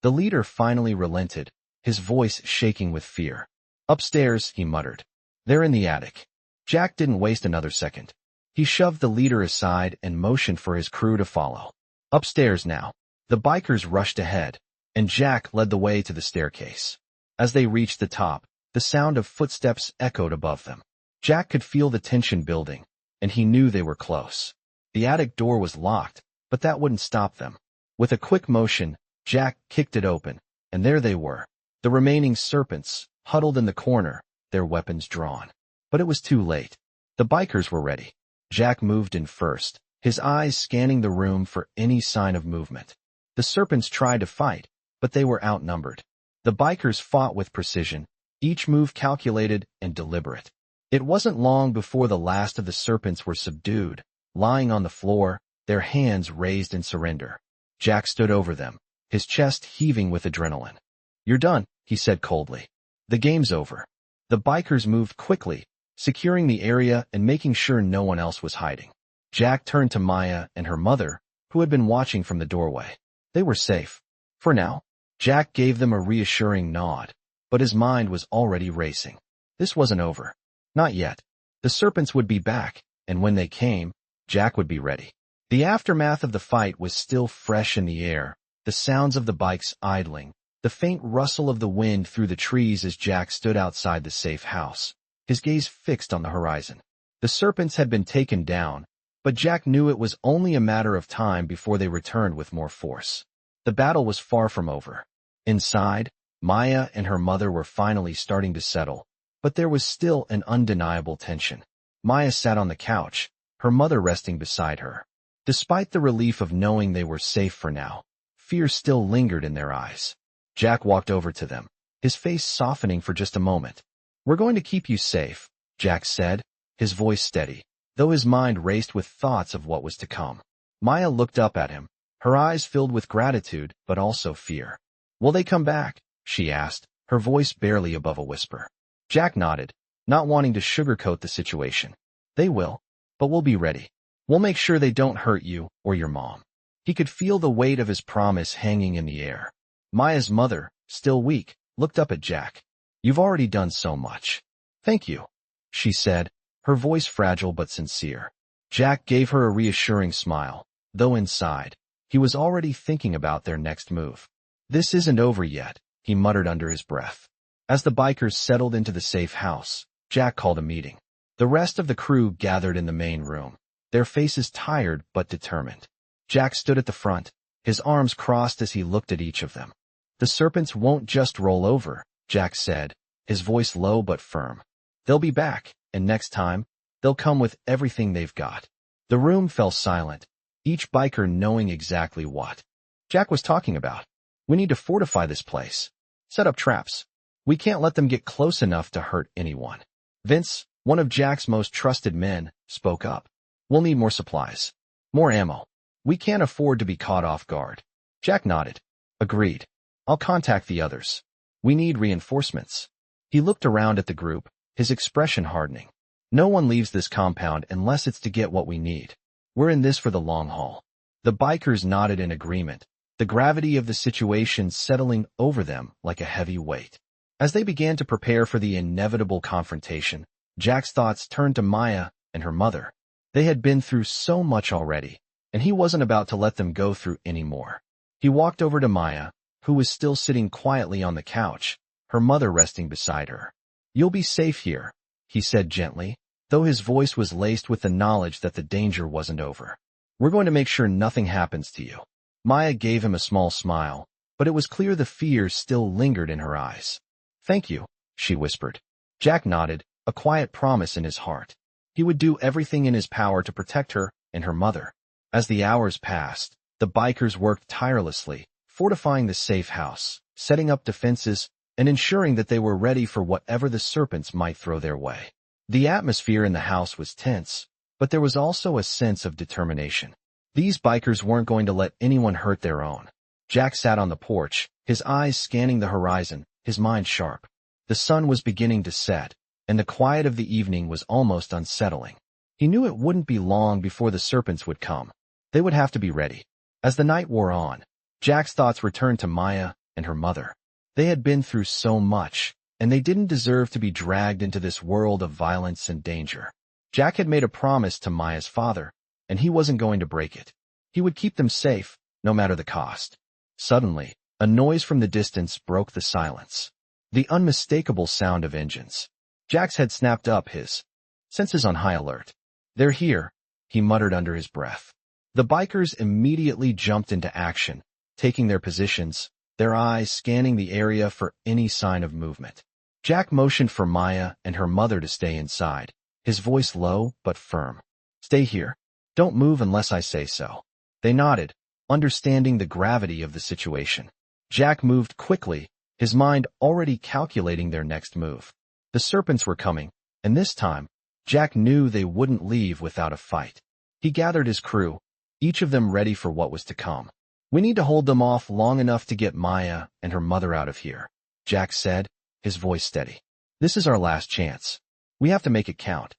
The leader finally relented, his voice shaking with fear. "Upstairs," he muttered. "They're in the attic." Jack didn't waste another second. He shoved the leader aside and motioned for his crew to follow. Upstairs now. The bikers rushed ahead, and Jack led the way to the staircase. As they reached the top, the sound of footsteps echoed above them. Jack could feel the tension building, and he knew they were close. The attic door was locked, but that wouldn't stop them. With a quick motion, Jack kicked it open, and there they were, the remaining serpents, huddled in the corner, their weapons drawn. But it was too late. The bikers were ready. Jack moved in first, his eyes scanning the room for any sign of movement. The serpents tried to fight, but they were outnumbered. The bikers fought with precision, each move calculated and deliberate. It wasn't long before the last of the serpents were subdued, lying on the floor, their hands raised in surrender. Jack stood over them, his chest heaving with adrenaline. "You're done," he said coldly. "The game's over." The bikers moved quickly, securing the area and making sure no one else was hiding. Jack turned to Maya and her mother, who had been watching from the doorway. They were safe. For now. Jack gave them a reassuring nod, but his mind was already racing. This wasn't over. Not yet. The serpents would be back, and when they came, Jack would be ready. The aftermath of the fight was still fresh in the air, the sounds of the bikes idling, the faint rustle of the wind through the trees as Jack stood outside the safe house, his gaze fixed on the horizon. The serpents had been taken down, but Jack knew it was only a matter of time before they returned with more force. The battle was far from over. Inside, Maya and her mother were finally starting to settle, but there was still an undeniable tension. Maya sat on the couch, her mother resting beside her. Despite the relief of knowing they were safe for now, fear still lingered in their eyes. Jack walked over to them, his face softening for just a moment. "We're going to keep you safe," Jack said, his voice steady, though his mind raced with thoughts of what was to come. Maya looked up at him, her eyes filled with gratitude but also fear. "Will they come back?" she asked, her voice barely above a whisper. Jack nodded, not wanting to sugarcoat the situation. "They will, but we'll be ready. We'll make sure they don't hurt you or your mom." He could feel the weight of his promise hanging in the air. Maya's mother, still weak, looked up at Jack. "You've already done so much." "Thank you," she said, her voice fragile but sincere. Jack gave her a reassuring smile, though inside, he was already thinking about their next move. "This isn't over yet," he muttered under his breath. As the bikers settled into the safe house, Jack called a meeting. The rest of the crew gathered in the main room, their faces tired but determined. Jack stood at the front, his arms crossed as he looked at each of them. "The serpents won't just roll over," Jack said, his voice low but firm. "They'll be back, and next time, they'll come with everything they've got." The room fell silent, each biker knowing exactly what Jack was talking about. "We need to fortify this place. Set up traps. We can't let them get close enough to hurt anyone." Vince, one of Jack's most trusted men, spoke up. "We'll need more supplies. More ammo. We can't afford to be caught off guard." Jack nodded. "Agreed. I'll contact the others. We need reinforcements." He looked around at the group, his expression hardening. "No one leaves this compound unless it's to get what we need. We're in this for the long haul." The bikers nodded in agreement, the gravity of the situation settling over them like a heavy weight. As they began to prepare for the inevitable confrontation, Jack's thoughts turned to Maya and her mother. They had been through so much already, and he wasn't about to let them go through any more. He walked over to Maya, who was still sitting quietly on the couch, her mother resting beside her. "You'll be safe here," he said gently, though his voice was laced with the knowledge that the danger wasn't over. "We're going to make sure nothing happens to you." Maya gave him a small smile, but it was clear the fear still lingered in her eyes. "Thank you," she whispered. Jack nodded, a quiet promise in his heart. He would do everything in his power to protect her and her mother. As the hours passed, the bikers worked tirelessly, fortifying the safe house, setting up defenses, and ensuring that they were ready for whatever the serpents might throw their way. The atmosphere in the house was tense, but there was also a sense of determination. These bikers weren't going to let anyone hurt their own. Jack sat on the porch, his eyes scanning the horizon, his mind sharp. The sun was beginning to set, and the quiet of the evening was almost unsettling. He knew it wouldn't be long before the serpents would come. They would have to be ready. As the night wore on, Jack's thoughts returned to Maya and her mother. They had been through so much, and they didn't deserve to be dragged into this world of violence and danger. Jack had made a promise to Maya's father, and he wasn't going to break it. He would keep them safe, no matter the cost. Suddenly, a noise from the distance broke the silence. The unmistakable sound of engines. Jack's head snapped up, his senses on high alert. "They're here," he muttered under his breath. The bikers immediately jumped into action, taking their positions, their eyes scanning the area for any sign of movement. Jack motioned for Maya and her mother to stay inside, his voice low but firm. "Stay here. Don't move unless I say so." They nodded, understanding the gravity of the situation. Jack moved quickly, his mind already calculating their next move. The serpents were coming, and this time, Jack knew they wouldn't leave without a fight. He gathered his crew, each of them ready for what was to come. "We need to hold them off long enough to get Maya and her mother out of here," Jack said, his voice steady. "This is our last chance. We have to make it count."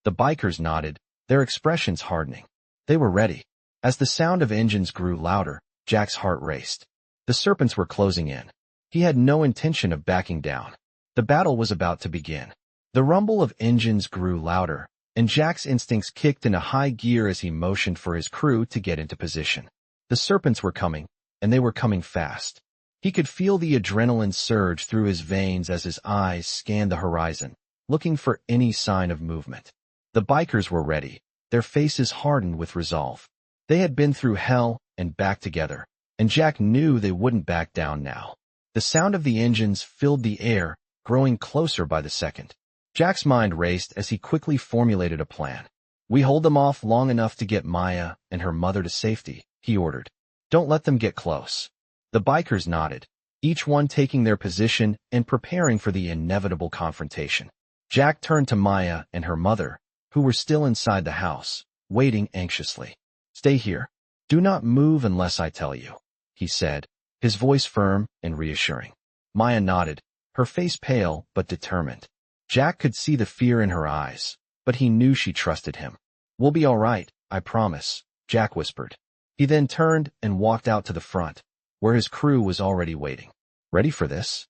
The bikers nodded, their expressions hardening. They were ready. As the sound of engines grew louder, Jack's heart raced. The serpents were closing in. He had no intention of backing down. The battle was about to begin. The rumble of engines grew louder, and Jack's instincts kicked into high gear as he motioned for his crew to get into position. The serpents were coming, and they were coming fast. He could feel the adrenaline surge through his veins as his eyes scanned the horizon, looking for any sign of movement. The bikers were ready, their faces hardened with resolve. They had been through hell and back together, and Jack knew they wouldn't back down now. The sound of the engines filled the air, growing closer by the second. Jack's mind raced as he quickly formulated a plan. "We hold them off long enough to get Maya and her mother to safety," he ordered. "Don't let them get close." The bikers nodded, each one taking their position and preparing for the inevitable confrontation. Jack turned to Maya and her mother, who were still inside the house, waiting anxiously. "Stay here. Do not move unless I tell you," he said, his voice firm and reassuring. Maya nodded, her face pale but determined. Jack could see the fear in her eyes, but he knew she trusted him. "We'll be all right, I promise," Jack whispered. He then turned and walked out to the front, where his crew was already waiting. "Ready for this?"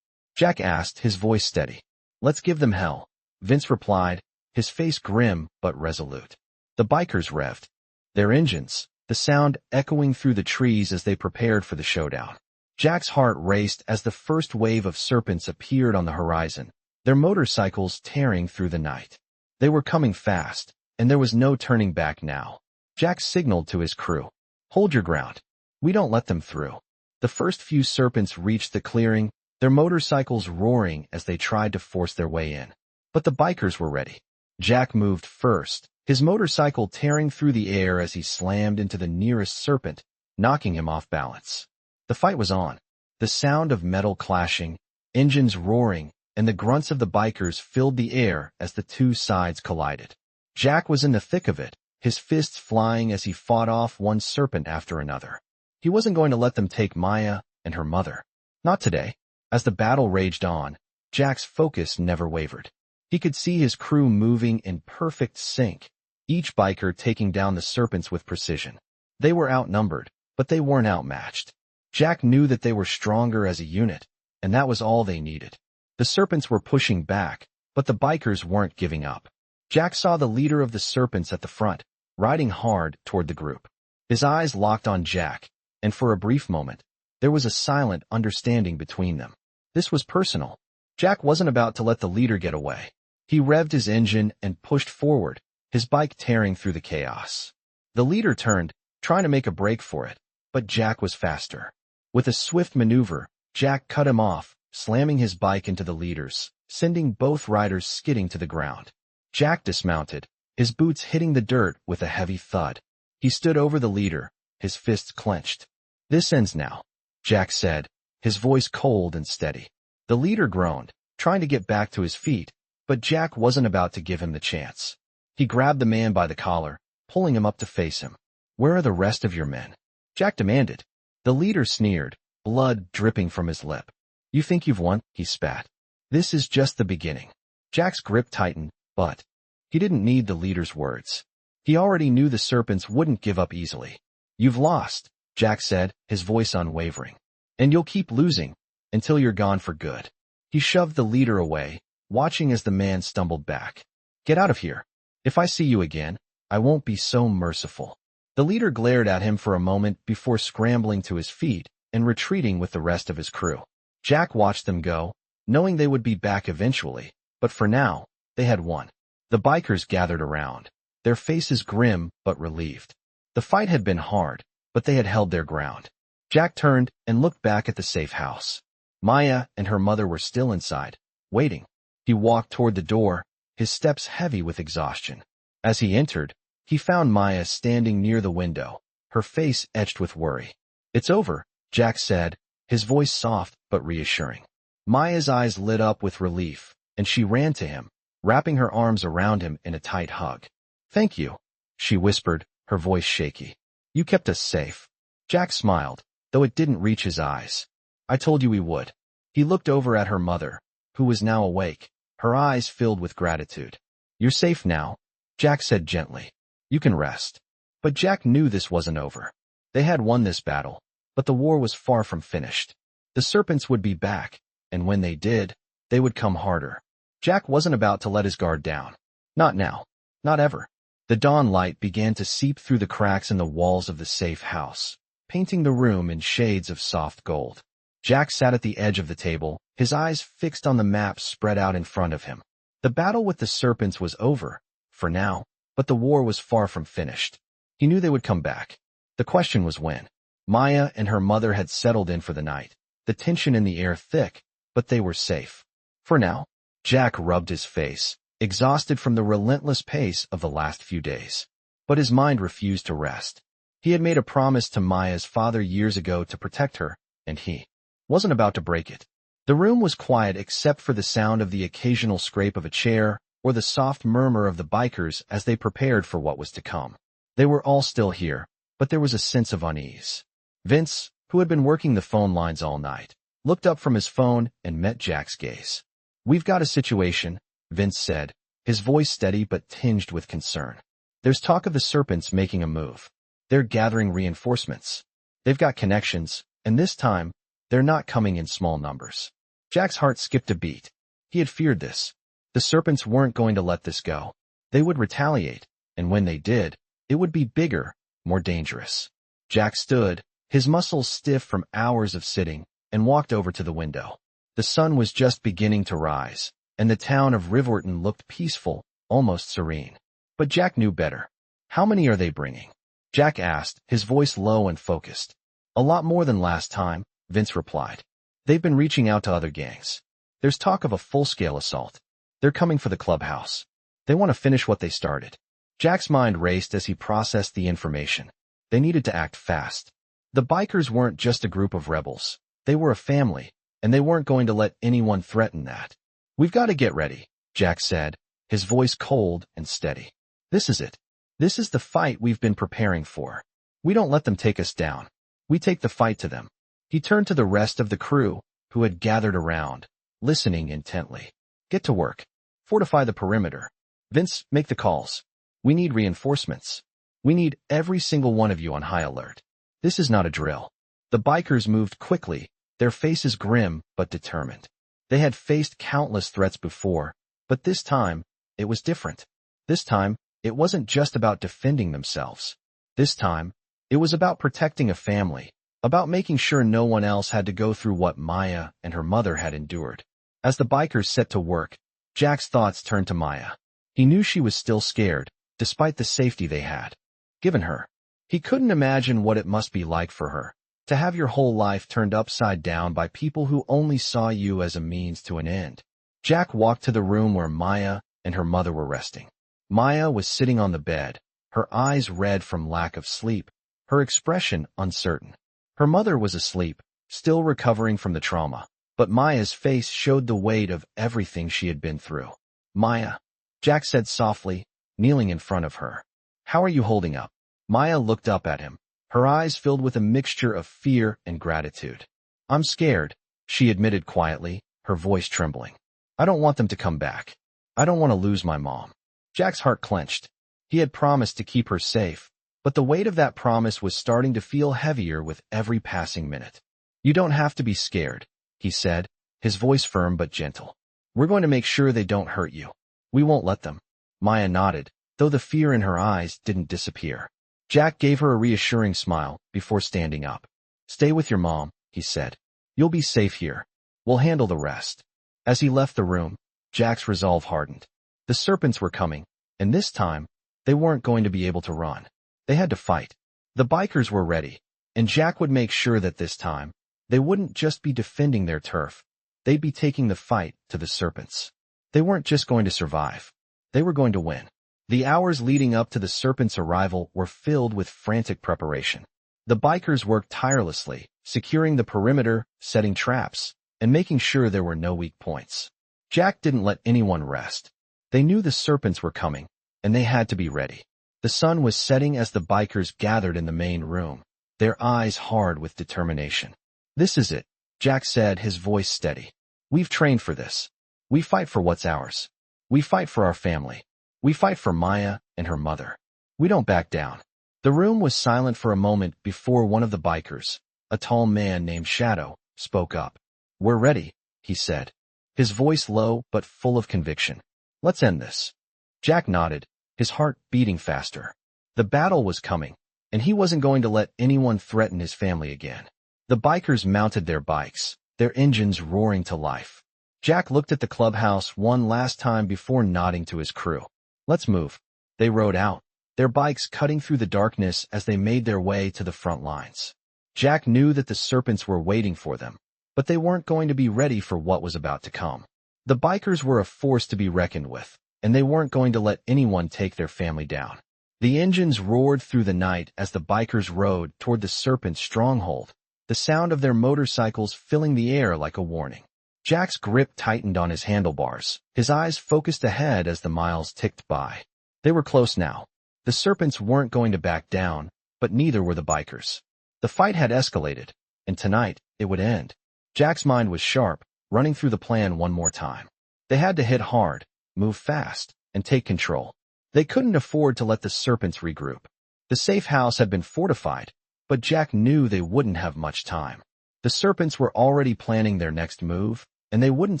Jack asked, his voice steady. "Let's give them hell," Vince replied, his face grim but resolute. The bikers revved their engines, the sound echoing through the trees as they prepared for the showdown. Jack's heart raced as the first wave of serpents appeared on the horizon, their motorcycles tearing through the night. They were coming fast, and there was no turning back now. Jack signaled to his crew, "Hold your ground. We don't let them through." The first few serpents reached the clearing, their motorcycles roaring as they tried to force their way in. But the bikers were ready. Jack moved first, his motorcycle tearing through the air as he slammed into the nearest serpent, knocking him off balance. The fight was on. The sound of metal clashing, engines roaring, and the grunts of the bikers filled the air as the two sides collided. Jack was in the thick of it, his fists flying as he fought off one serpent after another. He wasn't going to let them take Maya and her mother. Not today. As the battle raged on, Jack's focus never wavered. He could see his crew moving in perfect sync, each biker taking down the serpents with precision. They were outnumbered, but they weren't outmatched. Jack knew that they were stronger as a unit, and that was all they needed. The serpents were pushing back, but the bikers weren't giving up. Jack saw the leader of the serpents at the front, riding hard toward the group. His eyes locked on Jack, and for a brief moment, there was a silent understanding between them. This was personal. Jack wasn't about to let the leader get away. He revved his engine and pushed forward, his bike tearing through the chaos. The leader turned, trying to make a break for it, but Jack was faster. With a swift maneuver, Jack cut him off, slamming his bike into the leaders, sending both riders skidding to the ground. Jack dismounted, his boots hitting the dirt with a heavy thud. He stood over the leader, his fists clenched. "This ends now," Jack said, his voice cold and steady. The leader groaned, trying to get back to his feet, but Jack wasn't about to give him the chance. He grabbed the man by the collar, pulling him up to face him. "Where are the rest of your men?" Jack demanded. The leader sneered, blood dripping from his lip. "You think you've won?" he spat. "This is just the beginning." Jack's grip tightened, but he didn't need the leader's words. He already knew the serpents wouldn't give up easily. "You've lost," Jack said, his voice unwavering. "And you'll keep losing until you're gone for good." He shoved the leader away, watching as the man stumbled back. "Get out of here. If I see you again, I won't be so merciful." The leader glared at him for a moment before scrambling to his feet and retreating with the rest of his crew. Jack watched them go, knowing they would be back eventually, but for now, they had won. The bikers gathered around, their faces grim but relieved. The fight had been hard, but they had held their ground. Jack turned and looked back at the safe house. Maya and her mother were still inside, waiting. He walked toward the door, his steps heavy with exhaustion. As he entered, he found Maya standing near the window, her face etched with worry. "It's over," Jack said, his voice soft but reassuring. Maya's eyes lit up with relief, and she ran to him, wrapping her arms around him in a tight hug. "Thank you," she whispered, her voice shaky. "You kept us safe." Jack smiled, though it didn't reach his eyes. "I told you we would." He looked over at her mother, who was now awake, her eyes filled with gratitude. "You're safe now," Jack said gently. "You can rest." But Jack knew this wasn't over. They had won this battle, but the war was far from finished. The serpents would be back, and when they did, they would come harder. Jack wasn't about to let his guard down. Not now. Not ever. The dawn light began to seep through the cracks in the walls of the safe house, painting the room in shades of soft gold. Jack sat at the edge of the table, his eyes fixed on the map spread out in front of him. The battle with the serpents was over, for now, but the war was far from finished. He knew they would come back. The question was when. Maya and her mother had settled in for the night, the tension in the air thick, but they were safe. For now. Jack rubbed his face, exhausted from the relentless pace of the last few days. But his mind refused to rest. He had made a promise to Maya's father years ago to protect her, and he wasn't about to break it. The room was quiet except for the sound of the occasional scrape of a chair or the soft murmur of the bikers as they prepared for what was to come. They were all still here, but there was a sense of unease. Vince, who had been working the phone lines all night, looked up from his phone and met Jack's gaze. "We've got a situation," Vince said, his voice steady but tinged with concern. "There's talk of the serpents making a move. They're gathering reinforcements. They've got connections, and this time, they're not coming in small numbers." Jack's heart skipped a beat. He had feared this. The serpents weren't going to let this go. They would retaliate, and when they did, it would be bigger, more dangerous. Jack stood, his muscles stiff from hours of sitting, and walked over to the window. The sun was just beginning to rise, and the town of Riverton looked peaceful, almost serene. But Jack knew better. "How many are they bringing?" Jack asked, his voice low and focused. "A lot more than last time," Vince replied. "They've been reaching out to other gangs. There's talk of a full-scale assault. They're coming for the clubhouse. They want to finish what they started." Jack's mind raced as he processed the information. They needed to act fast. The bikers weren't just a group of rebels. They were a family, and they weren't going to let anyone threaten that. "We've got to get ready," Jack said, his voice cold and steady. "This is it. This is the fight we've been preparing for. We don't let them take us down. We take the fight to them." He turned to the rest of the crew, who had gathered around, listening intently. "Get to work. Fortify the perimeter. Vince, make the calls. We need reinforcements. We need every single one of you on high alert. This is not a drill." The bikers moved quickly, their faces grim but determined. They had faced countless threats before, but this time, it was different. This time, it wasn't just about defending themselves. This time, it was about protecting a family, about making sure no one else had to go through what Maya and her mother had endured. As the bikers set to work, Jack's thoughts turned to Maya. He knew she was still scared, despite the safety they had given her. He couldn't imagine what it must be like for her, To have your whole life turned upside down by people who only saw you as a means to an end. Jack walked to the room where Maya and her mother were resting. Maya was sitting on the bed, her eyes red from lack of sleep, her expression uncertain. Her mother was asleep, still recovering from the trauma, but Maya's face showed the weight of everything she had been through. Maya, Jack said softly, kneeling in front of her. How are you holding up? Maya looked up at him, her eyes filled with a mixture of fear and gratitude. I'm scared, she admitted quietly, her voice trembling. I don't want them to come back. I don't want to lose my mom. Jack's heart clenched. He had promised to keep her safe, but the weight of that promise was starting to feel heavier with every passing minute. You don't have to be scared, he said, his voice firm but gentle. We're going to make sure they don't hurt you. We won't let them. Maya nodded, though the fear in her eyes didn't disappear. Jack gave her a reassuring smile before standing up. Stay with your mom, he said. You'll be safe here. We'll handle the rest. As he left the room, Jack's resolve hardened. The serpents were coming, and this time, they weren't going to be able to run. They had to fight. The bikers were ready, and Jack would make sure that this time, they wouldn't just be defending their turf. They'd be taking the fight to the serpents. They weren't just going to survive. They were going to win. The hours leading up to the serpents' arrival were filled with frantic preparation. The bikers worked tirelessly, securing the perimeter, setting traps, and making sure there were no weak points. Jack didn't let anyone rest. They knew the serpents were coming, and they had to be ready. The sun was setting as the bikers gathered in the main room, their eyes hard with determination. This is it, Jack said, his voice steady. We've trained for this. We fight for what's ours. We fight for our family. We fight for Maya and her mother. We don't back down. The room was silent for a moment before one of the bikers, a tall man named Shadow, spoke up. We're ready, he said, his voice low but full of conviction. Let's end this. Jack nodded, his heart beating faster. The battle was coming, and he wasn't going to let anyone threaten his family again. The bikers mounted their bikes, their engines roaring to life. Jack looked at the clubhouse one last time before nodding to his crew. Let's move. They rode out, their bikes cutting through the darkness as they made their way to the front lines. Jack knew that the serpents were waiting for them, but they weren't going to be ready for what was about to come. The bikers were a force to be reckoned with, and they weren't going to let anyone take their family down. The engines roared through the night as the bikers rode toward the serpent's stronghold, the sound of their motorcycles filling the air like a warning. Jack's grip tightened on his handlebars, his eyes focused ahead as the miles ticked by. They were close now. The serpents weren't going to back down, but neither were the bikers. The fight had escalated, and tonight, it would end. Jack's mind was sharp, running through the plan one more time. They had to hit hard, move fast, and take control. They couldn't afford to let the serpents regroup. The safe house had been fortified, but Jack knew they wouldn't have much time. The serpents were already planning their next move, and they wouldn't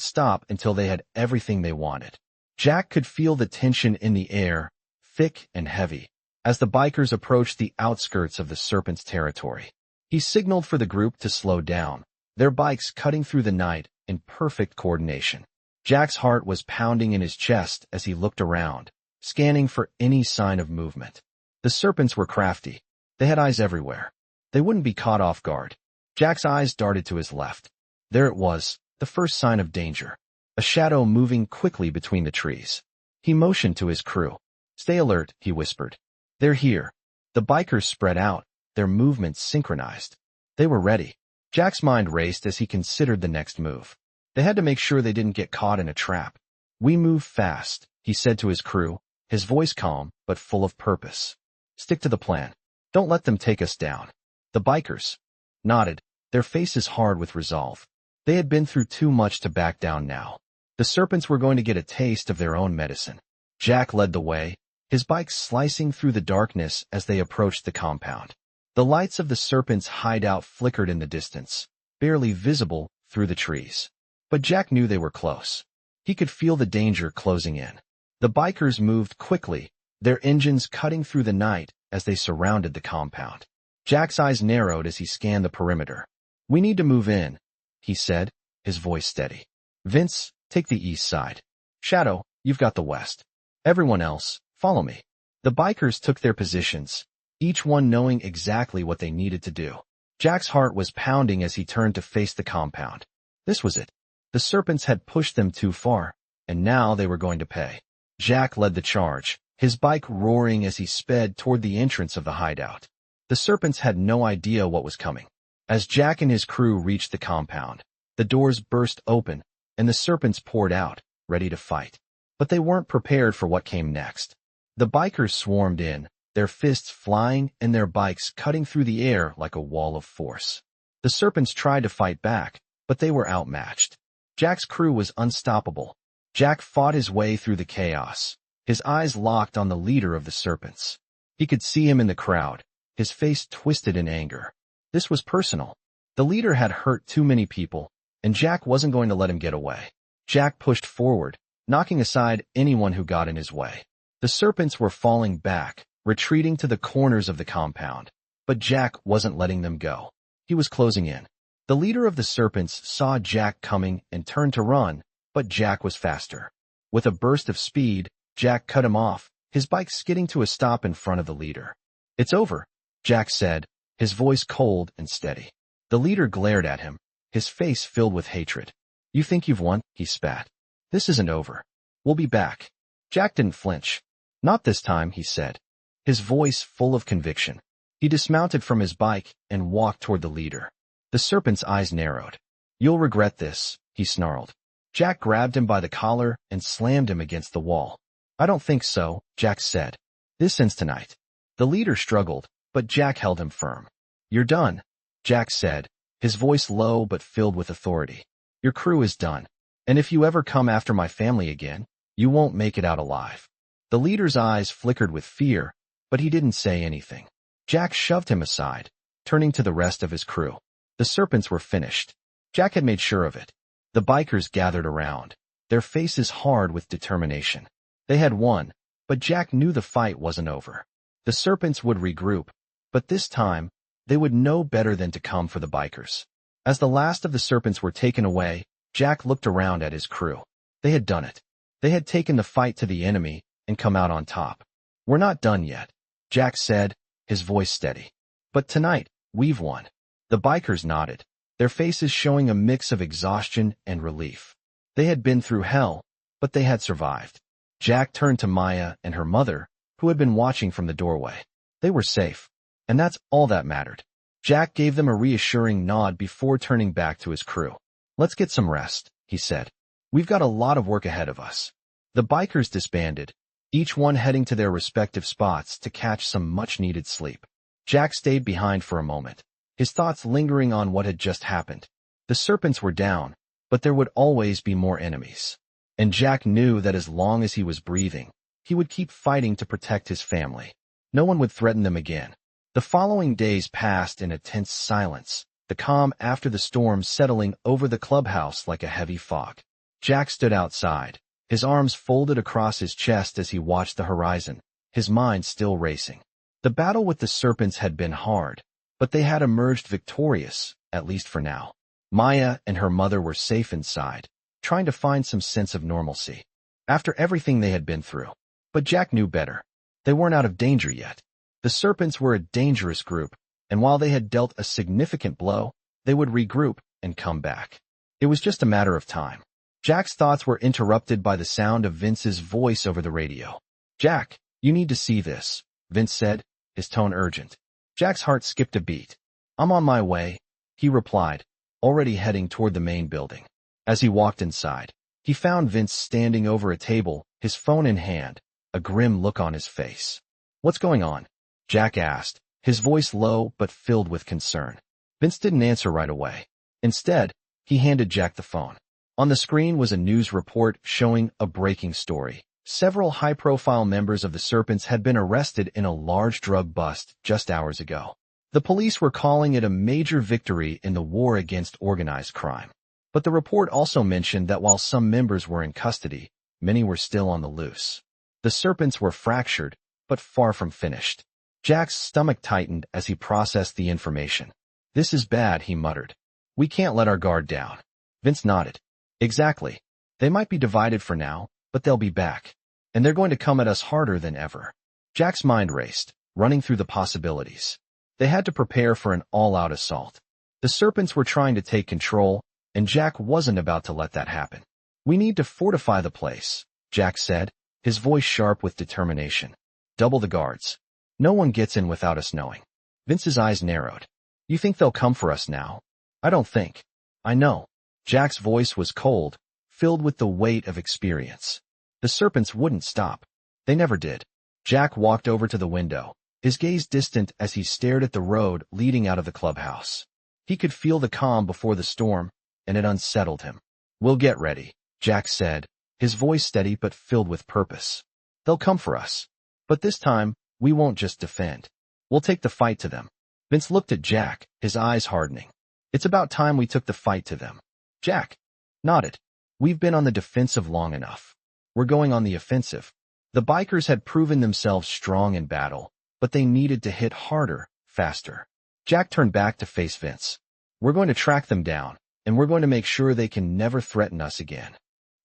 stop until they had everything they wanted. Jack could feel the tension in the air, thick and heavy, as the bikers approached the outskirts of the serpent's territory. He signaled for the group to slow down, their bikes cutting through the night in perfect coordination. Jack's heart was pounding in his chest as he looked around, scanning for any sign of movement. The serpents were crafty. They had eyes everywhere. They wouldn't be caught off guard. Jack's eyes darted to his left. There it was, the first sign of danger. A shadow moving quickly between the trees. He motioned to his crew. Stay alert, he whispered. They're here. The bikers spread out, their movements synchronized. They were ready. Jack's mind raced as he considered the next move. They had to make sure they didn't get caught in a trap. We move fast, he said to his crew, his voice calm but full of purpose. Stick to the plan. Don't let them take us down. The bikers nodded, their faces hard with resolve. They had been through too much to back down now. The serpents were going to get a taste of their own medicine. Jack led the way, his bike slicing through the darkness as they approached the compound. The lights of the serpents' hideout flickered in the distance, barely visible through the trees. But Jack knew they were close. He could feel the danger closing in. The bikers moved quickly, their engines cutting through the night as they surrounded the compound. Jack's eyes narrowed as he scanned the perimeter. We need to move in, he said, his voice steady. Vince, take the east side. Shadow, you've got the west. Everyone else, follow me. The bikers took their positions, each one knowing exactly what they needed to do. Jack's heart was pounding as he turned to face the compound. This was it. The serpents had pushed them too far, and now they were going to pay. Jack led the charge, his bike roaring as he sped toward the entrance of the hideout. The serpents had no idea what was coming. As Jack and his crew reached the compound, the doors burst open, and the serpents poured out, ready to fight. But they weren't prepared for what came next. The bikers swarmed in, their fists flying and their bikes cutting through the air like a wall of force. The serpents tried to fight back, but they were outmatched. Jack's crew was unstoppable. Jack fought his way through the chaos, his eyes locked on the leader of the serpents. He could see him in the crowd, his face twisted in anger. This was personal. The leader had hurt too many people, and Jack wasn't going to let him get away. Jack pushed forward, knocking aside anyone who got in his way. The serpents were falling back, retreating to the corners of the compound, but Jack wasn't letting them go. He was closing in. The leader of the serpents saw Jack coming and turned to run, but Jack was faster. With a burst of speed, Jack cut him off, his bike skidding to a stop in front of the leader. "It's over," Jack said, his voice cold and steady. The leader glared at him, his face filled with hatred. "You think you've won?" he spat. "This isn't over. We'll be back." Jack didn't flinch. "Not this time," he said, his voice full of conviction. He dismounted from his bike and walked toward the leader. The serpent's eyes narrowed. "You'll regret this," he snarled. Jack grabbed him by the collar and slammed him against the wall. "I don't think so," Jack said. "This ends tonight." The leader struggled, but Jack held him firm. "You're done," Jack said, his voice low but filled with authority. "Your crew is done, and if you ever come after my family again, you won't make it out alive." The leader's eyes flickered with fear, but he didn't say anything. Jack shoved him aside, turning to the rest of his crew. The serpents were finished. Jack had made sure of it. The bikers gathered around, their faces hard with determination. They had won, but Jack knew the fight wasn't over. The serpents would regroup, but this time, they would know better than to come for the bikers. As the last of the serpents were taken away, Jack looked around at his crew. They had done it. They had taken the fight to the enemy and come out on top. "We're not done yet," Jack said, his voice steady. "But tonight, we've won." The bikers nodded, their faces showing a mix of exhaustion and relief. They had been through hell, but they had survived. Jack turned to Maya and her mother, who had been watching from the doorway. They were safe, and that's all that mattered. Jack gave them a reassuring nod before turning back to his crew. "Let's get some rest," he said. "We've got a lot of work ahead of us." The bikers disbanded, each one heading to their respective spots to catch some much-needed sleep. Jack stayed behind for a moment, his thoughts lingering on what had just happened. The serpents were down, but there would always be more enemies. And Jack knew that as long as he was breathing, he would keep fighting to protect his family. No one would threaten them again. The following days passed in a tense silence, the calm after the storm settling over the clubhouse like a heavy fog. Jack stood outside, his arms folded across his chest as he watched the horizon, his mind still racing. The battle with the serpents had been hard, but they had emerged victorious, at least for now. Maya and her mother were safe inside, trying to find some sense of normalcy after everything they had been through. But Jack knew better. They weren't out of danger yet. The serpents were a dangerous group, and while they had dealt a significant blow, they would regroup and come back. It was just a matter of time. Jack's thoughts were interrupted by the sound of Vince's voice over the radio. "Jack, you need to see this," Vince said, his tone urgent. Jack's heart skipped a beat. "I'm on my way," he replied, already heading toward the main building. As he walked inside, he found Vince standing over a table, his phone in hand, a grim look on his face. "What's going on?" Jack asked, his voice low but filled with concern. Vince didn't answer right away. Instead, he handed Jack the phone. On the screen was a news report showing a breaking story. Several high-profile members of the Serpents had been arrested in a large drug bust just hours ago. The police were calling it a major victory in the war against organized crime. But the report also mentioned that while some members were in custody, many were still on the loose. The Serpents were fractured, but far from finished. Jack's stomach tightened as he processed the information. "This is bad," he muttered. "We can't let our guard down." Vince nodded. "Exactly. They might be divided for now, but they'll be back. And they're going to come at us harder than ever." Jack's mind raced, running through the possibilities. They had to prepare for an all-out assault. The serpents were trying to take control, and Jack wasn't about to let that happen. "We need to fortify the place," Jack said, his voice sharp with determination. "Double the guards. No one gets in without us knowing." Vince's eyes narrowed. "You think they'll come for us now?" "I don't think. I know." Jack's voice was cold, filled with the weight of experience. The serpents wouldn't stop. They never did. Jack walked over to the window, his gaze distant as he stared at the road leading out of the clubhouse. He could feel the calm before the storm, and it unsettled him. "We'll get ready," Jack said, his voice steady but filled with purpose. "They'll come for us. But this time, we won't just defend. We'll take the fight to them." Vince looked at Jack, his eyes hardening. "It's about time we took the fight to them." Jack nodded. "We've been on the defensive long enough. We're going on the offensive." The bikers had proven themselves strong in battle, but they needed to hit harder, faster. Jack turned back to face Vince. "We're going to track them down, and we're going to make sure they can never threaten us again."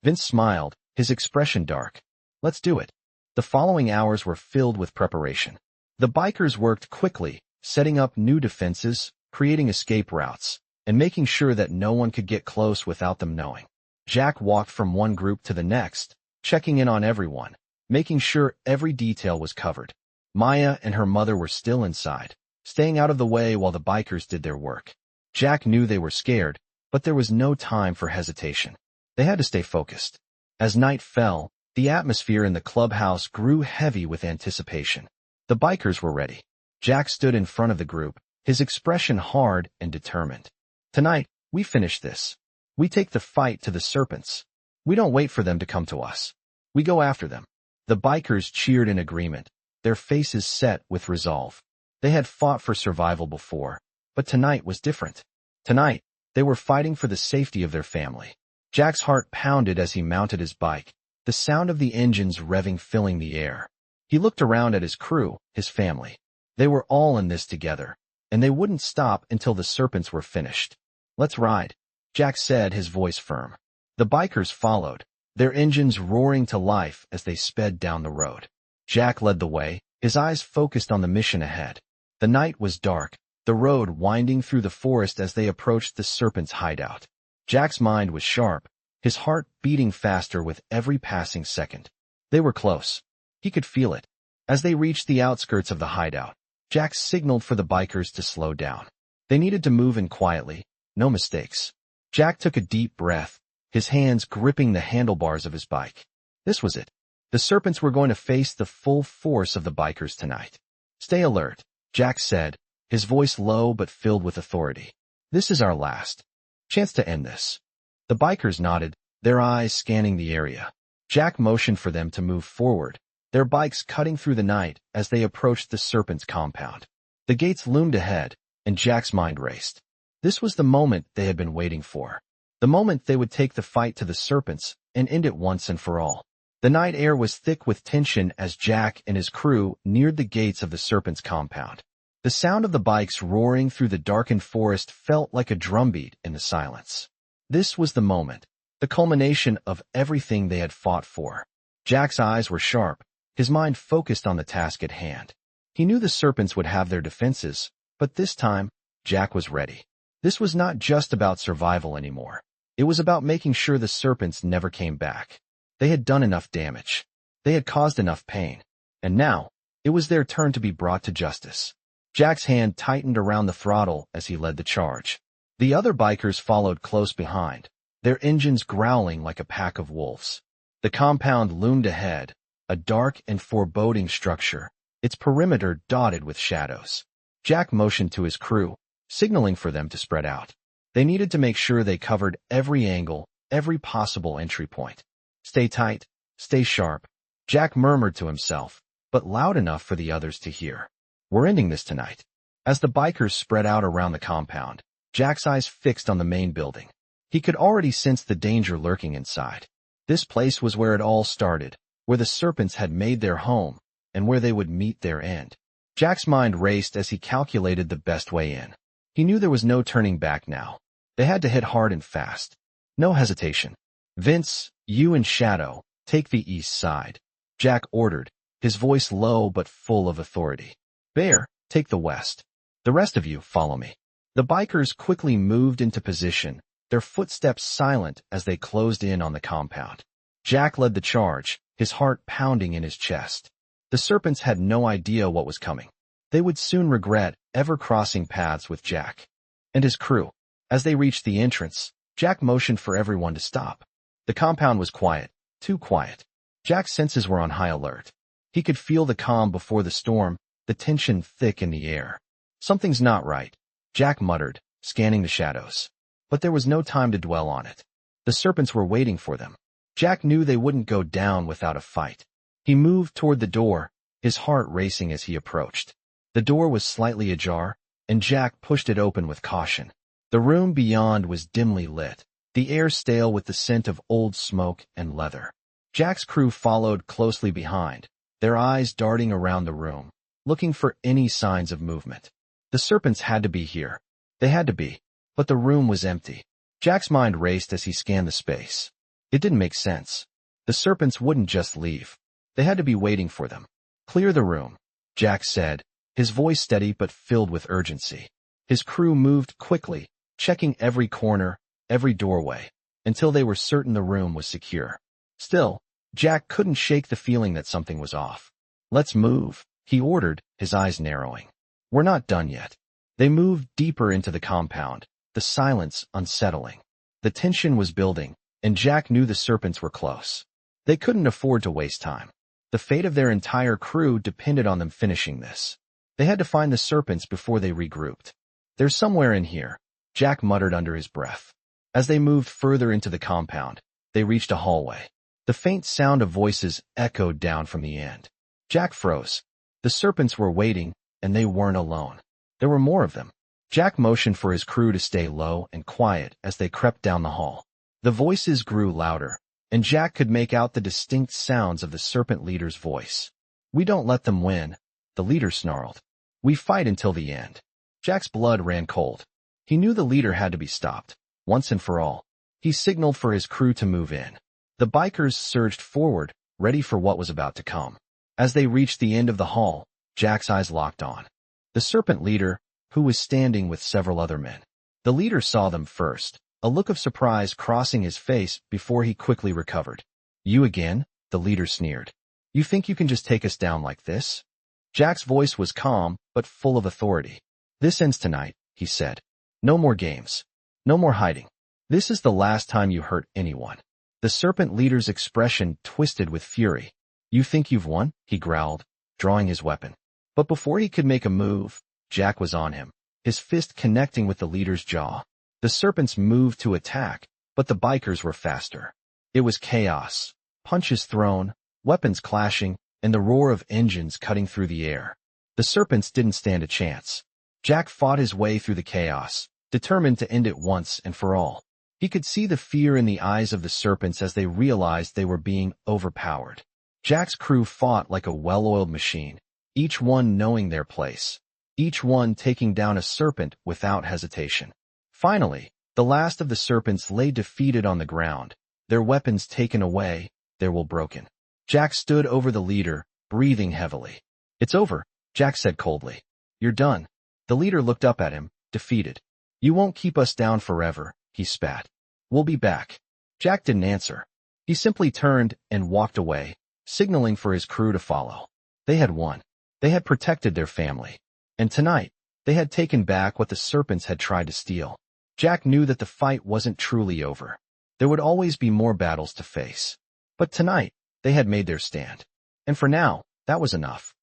Vince smiled, his expression dark. "Let's do it." The following hours were filled with preparation. The bikers worked quickly, setting up new defenses, creating escape routes, and making sure that no one could get close without them knowing. Jack walked from one group to the next, checking in on everyone, making sure every detail was covered. Maya and her mother were still inside, staying out of the way while the bikers did their work. Jack knew they were scared, but there was no time for hesitation. They had to stay focused. As night fell, the atmosphere in the clubhouse grew heavy with anticipation. The bikers were ready. Jack stood in front of the group, his expression hard and determined. "Tonight, we finish this. We take the fight to the serpents. We don't wait for them to come to us. We go after them." The bikers cheered in agreement, their faces set with resolve. They had fought for survival before, but tonight was different. Tonight, they were fighting for the safety of their family. Jack's heart pounded as he mounted his bike, the sound of the engines revving filling the air. He looked around at his crew, his family. They were all in this together, and they wouldn't stop until the serpents were finished. "Let's ride," Jack said, his voice firm. The bikers followed, their engines roaring to life as they sped down the road. Jack led the way, his eyes focused on the mission ahead. The night was dark, the road winding through the forest as they approached the serpent's hideout. Jack's mind was sharp, his heart beating faster with every passing second. They were close. He could feel it. As they reached the outskirts of the hideout, Jack signaled for the bikers to slow down. They needed to move in quietly, no mistakes. Jack took a deep breath, his hands gripping the handlebars of his bike. This was it. The serpents were going to face the full force of the bikers tonight. "Stay alert," Jack said, his voice low but filled with authority. "This is our last chance to end this." The bikers nodded, their eyes scanning the area. Jack motioned for them to move forward, their bikes cutting through the night as they approached the serpent's compound. The gates loomed ahead, and Jack's mind raced. This was the moment they had been waiting for. The moment they would take the fight to the serpents and end it once and for all. The night air was thick with tension as Jack and his crew neared the gates of the serpent's compound. The sound of the bikes roaring through the darkened forest felt like a drumbeat in the silence. This was the moment, the culmination of everything they had fought for. Jack's eyes were sharp, his mind focused on the task at hand. He knew the serpents would have their defenses, but this time, Jack was ready. This was not just about survival anymore. It was about making sure the serpents never came back. They had done enough damage. They had caused enough pain. And now, it was their turn to be brought to justice. Jack's hand tightened around the throttle as he led the charge. The other bikers followed close behind, their engines growling like a pack of wolves. The compound loomed ahead, a dark and foreboding structure, its perimeter dotted with shadows. Jack motioned to his crew, signaling for them to spread out. They needed to make sure they covered every angle, every possible entry point. "Stay tight, stay sharp," Jack murmured to himself, but loud enough for the others to hear. "We're ending this tonight." As the bikers spread out around the compound, Jack's eyes fixed on the main building. He could already sense the danger lurking inside. This place was where it all started, where the serpents had made their home, and where they would meet their end. Jack's mind raced as he calculated the best way in. He knew there was no turning back now. They had to hit hard and fast. No hesitation. "Vince, you and Shadow, take the east side," Jack ordered, his voice low but full of authority. "Bear, take the west." The rest of you, follow me. The bikers quickly moved into position, their footsteps silent as they closed in on the compound. Jack led the charge, his heart pounding in his chest. The serpents had no idea what was coming. They would soon regret ever crossing paths with Jack and his crew. As they reached the entrance, Jack motioned for everyone to stop. The compound was quiet, too quiet. Jack's senses were on high alert. He could feel the calm before the storm, the tension thick in the air. Something's not right, Jack muttered, scanning the shadows. But there was no time to dwell on it. The serpents were waiting for them. Jack knew they wouldn't go down without a fight. He moved toward the door, his heart racing as he approached. The door was slightly ajar, and Jack pushed it open with caution. The room beyond was dimly lit, the air stale with the scent of old smoke and leather. Jack's crew followed closely behind, their eyes darting around the room, looking for any signs of movement. The serpents had to be here. They had to be. But the room was empty. Jack's mind raced as he scanned the space. It didn't make sense. The serpents wouldn't just leave. They had to be waiting for them. Clear the room, Jack said, his voice steady but filled with urgency. His crew moved quickly, checking every corner, every doorway, until they were certain the room was secure. Still, Jack couldn't shake the feeling that something was off. Let's move, he ordered, his eyes narrowing. We're not done yet. They moved deeper into the compound, the silence unsettling. The tension was building, and Jack knew the serpents were close. They couldn't afford to waste time. The fate of their entire crew depended on them finishing this. They had to find the serpents before they regrouped. They're somewhere in here, Jack muttered under his breath. As they moved further into the compound, they reached a hallway. The faint sound of voices echoed down from the end. Jack froze. The serpents were waiting, and they weren't alone. There were more of them. Jack motioned for his crew to stay low and quiet as they crept down the hall. The voices grew louder, and Jack could make out the distinct sounds of the serpent leader's voice. We don't let them win, the leader snarled. We fight until the end. Jack's blood ran cold. He knew the leader had to be stopped, once and for all. He signaled for his crew to move in. The bikers surged forward, ready for what was about to come. As they reached the end of the hall, Jack's eyes locked on the serpent leader, who was standing with several other men. The leader saw them first, a look of surprise crossing his face before he quickly recovered. You again? The leader sneered. You think you can just take us down like this? Jack's voice was calm, but full of authority. This ends tonight, he said. No more games. No more hiding. This is the last time you hurt anyone. The serpent leader's expression twisted with fury. You think you've won? He growled, drawing his weapon. But before he could make a move, Jack was on him, his fist connecting with the leader's jaw. The serpents moved to attack, but the bikers were faster. It was chaos. Punches thrown, weapons clashing, and the roar of engines cutting through the air. The serpents didn't stand a chance. Jack fought his way through the chaos, determined to end it once and for all. He could see the fear in the eyes of the serpents as they realized they were being overpowered. Jack's crew fought like a well-oiled machine, each one knowing their place, each one taking down a serpent without hesitation. Finally, the last of the serpents lay defeated on the ground, their weapons taken away, their will broken. Jack stood over the leader, breathing heavily. It's over, Jack said coldly. You're done. The leader looked up at him, defeated. You won't keep us down forever, he spat. We'll be back. Jack didn't answer. He simply turned and walked away, signaling for his crew to follow. They had won. They had protected their family. And tonight, they had taken back what the serpents had tried to steal. Jack knew that the fight wasn't truly over. There would always be more battles to face. But tonight, they had made their stand. And for now, that was enough.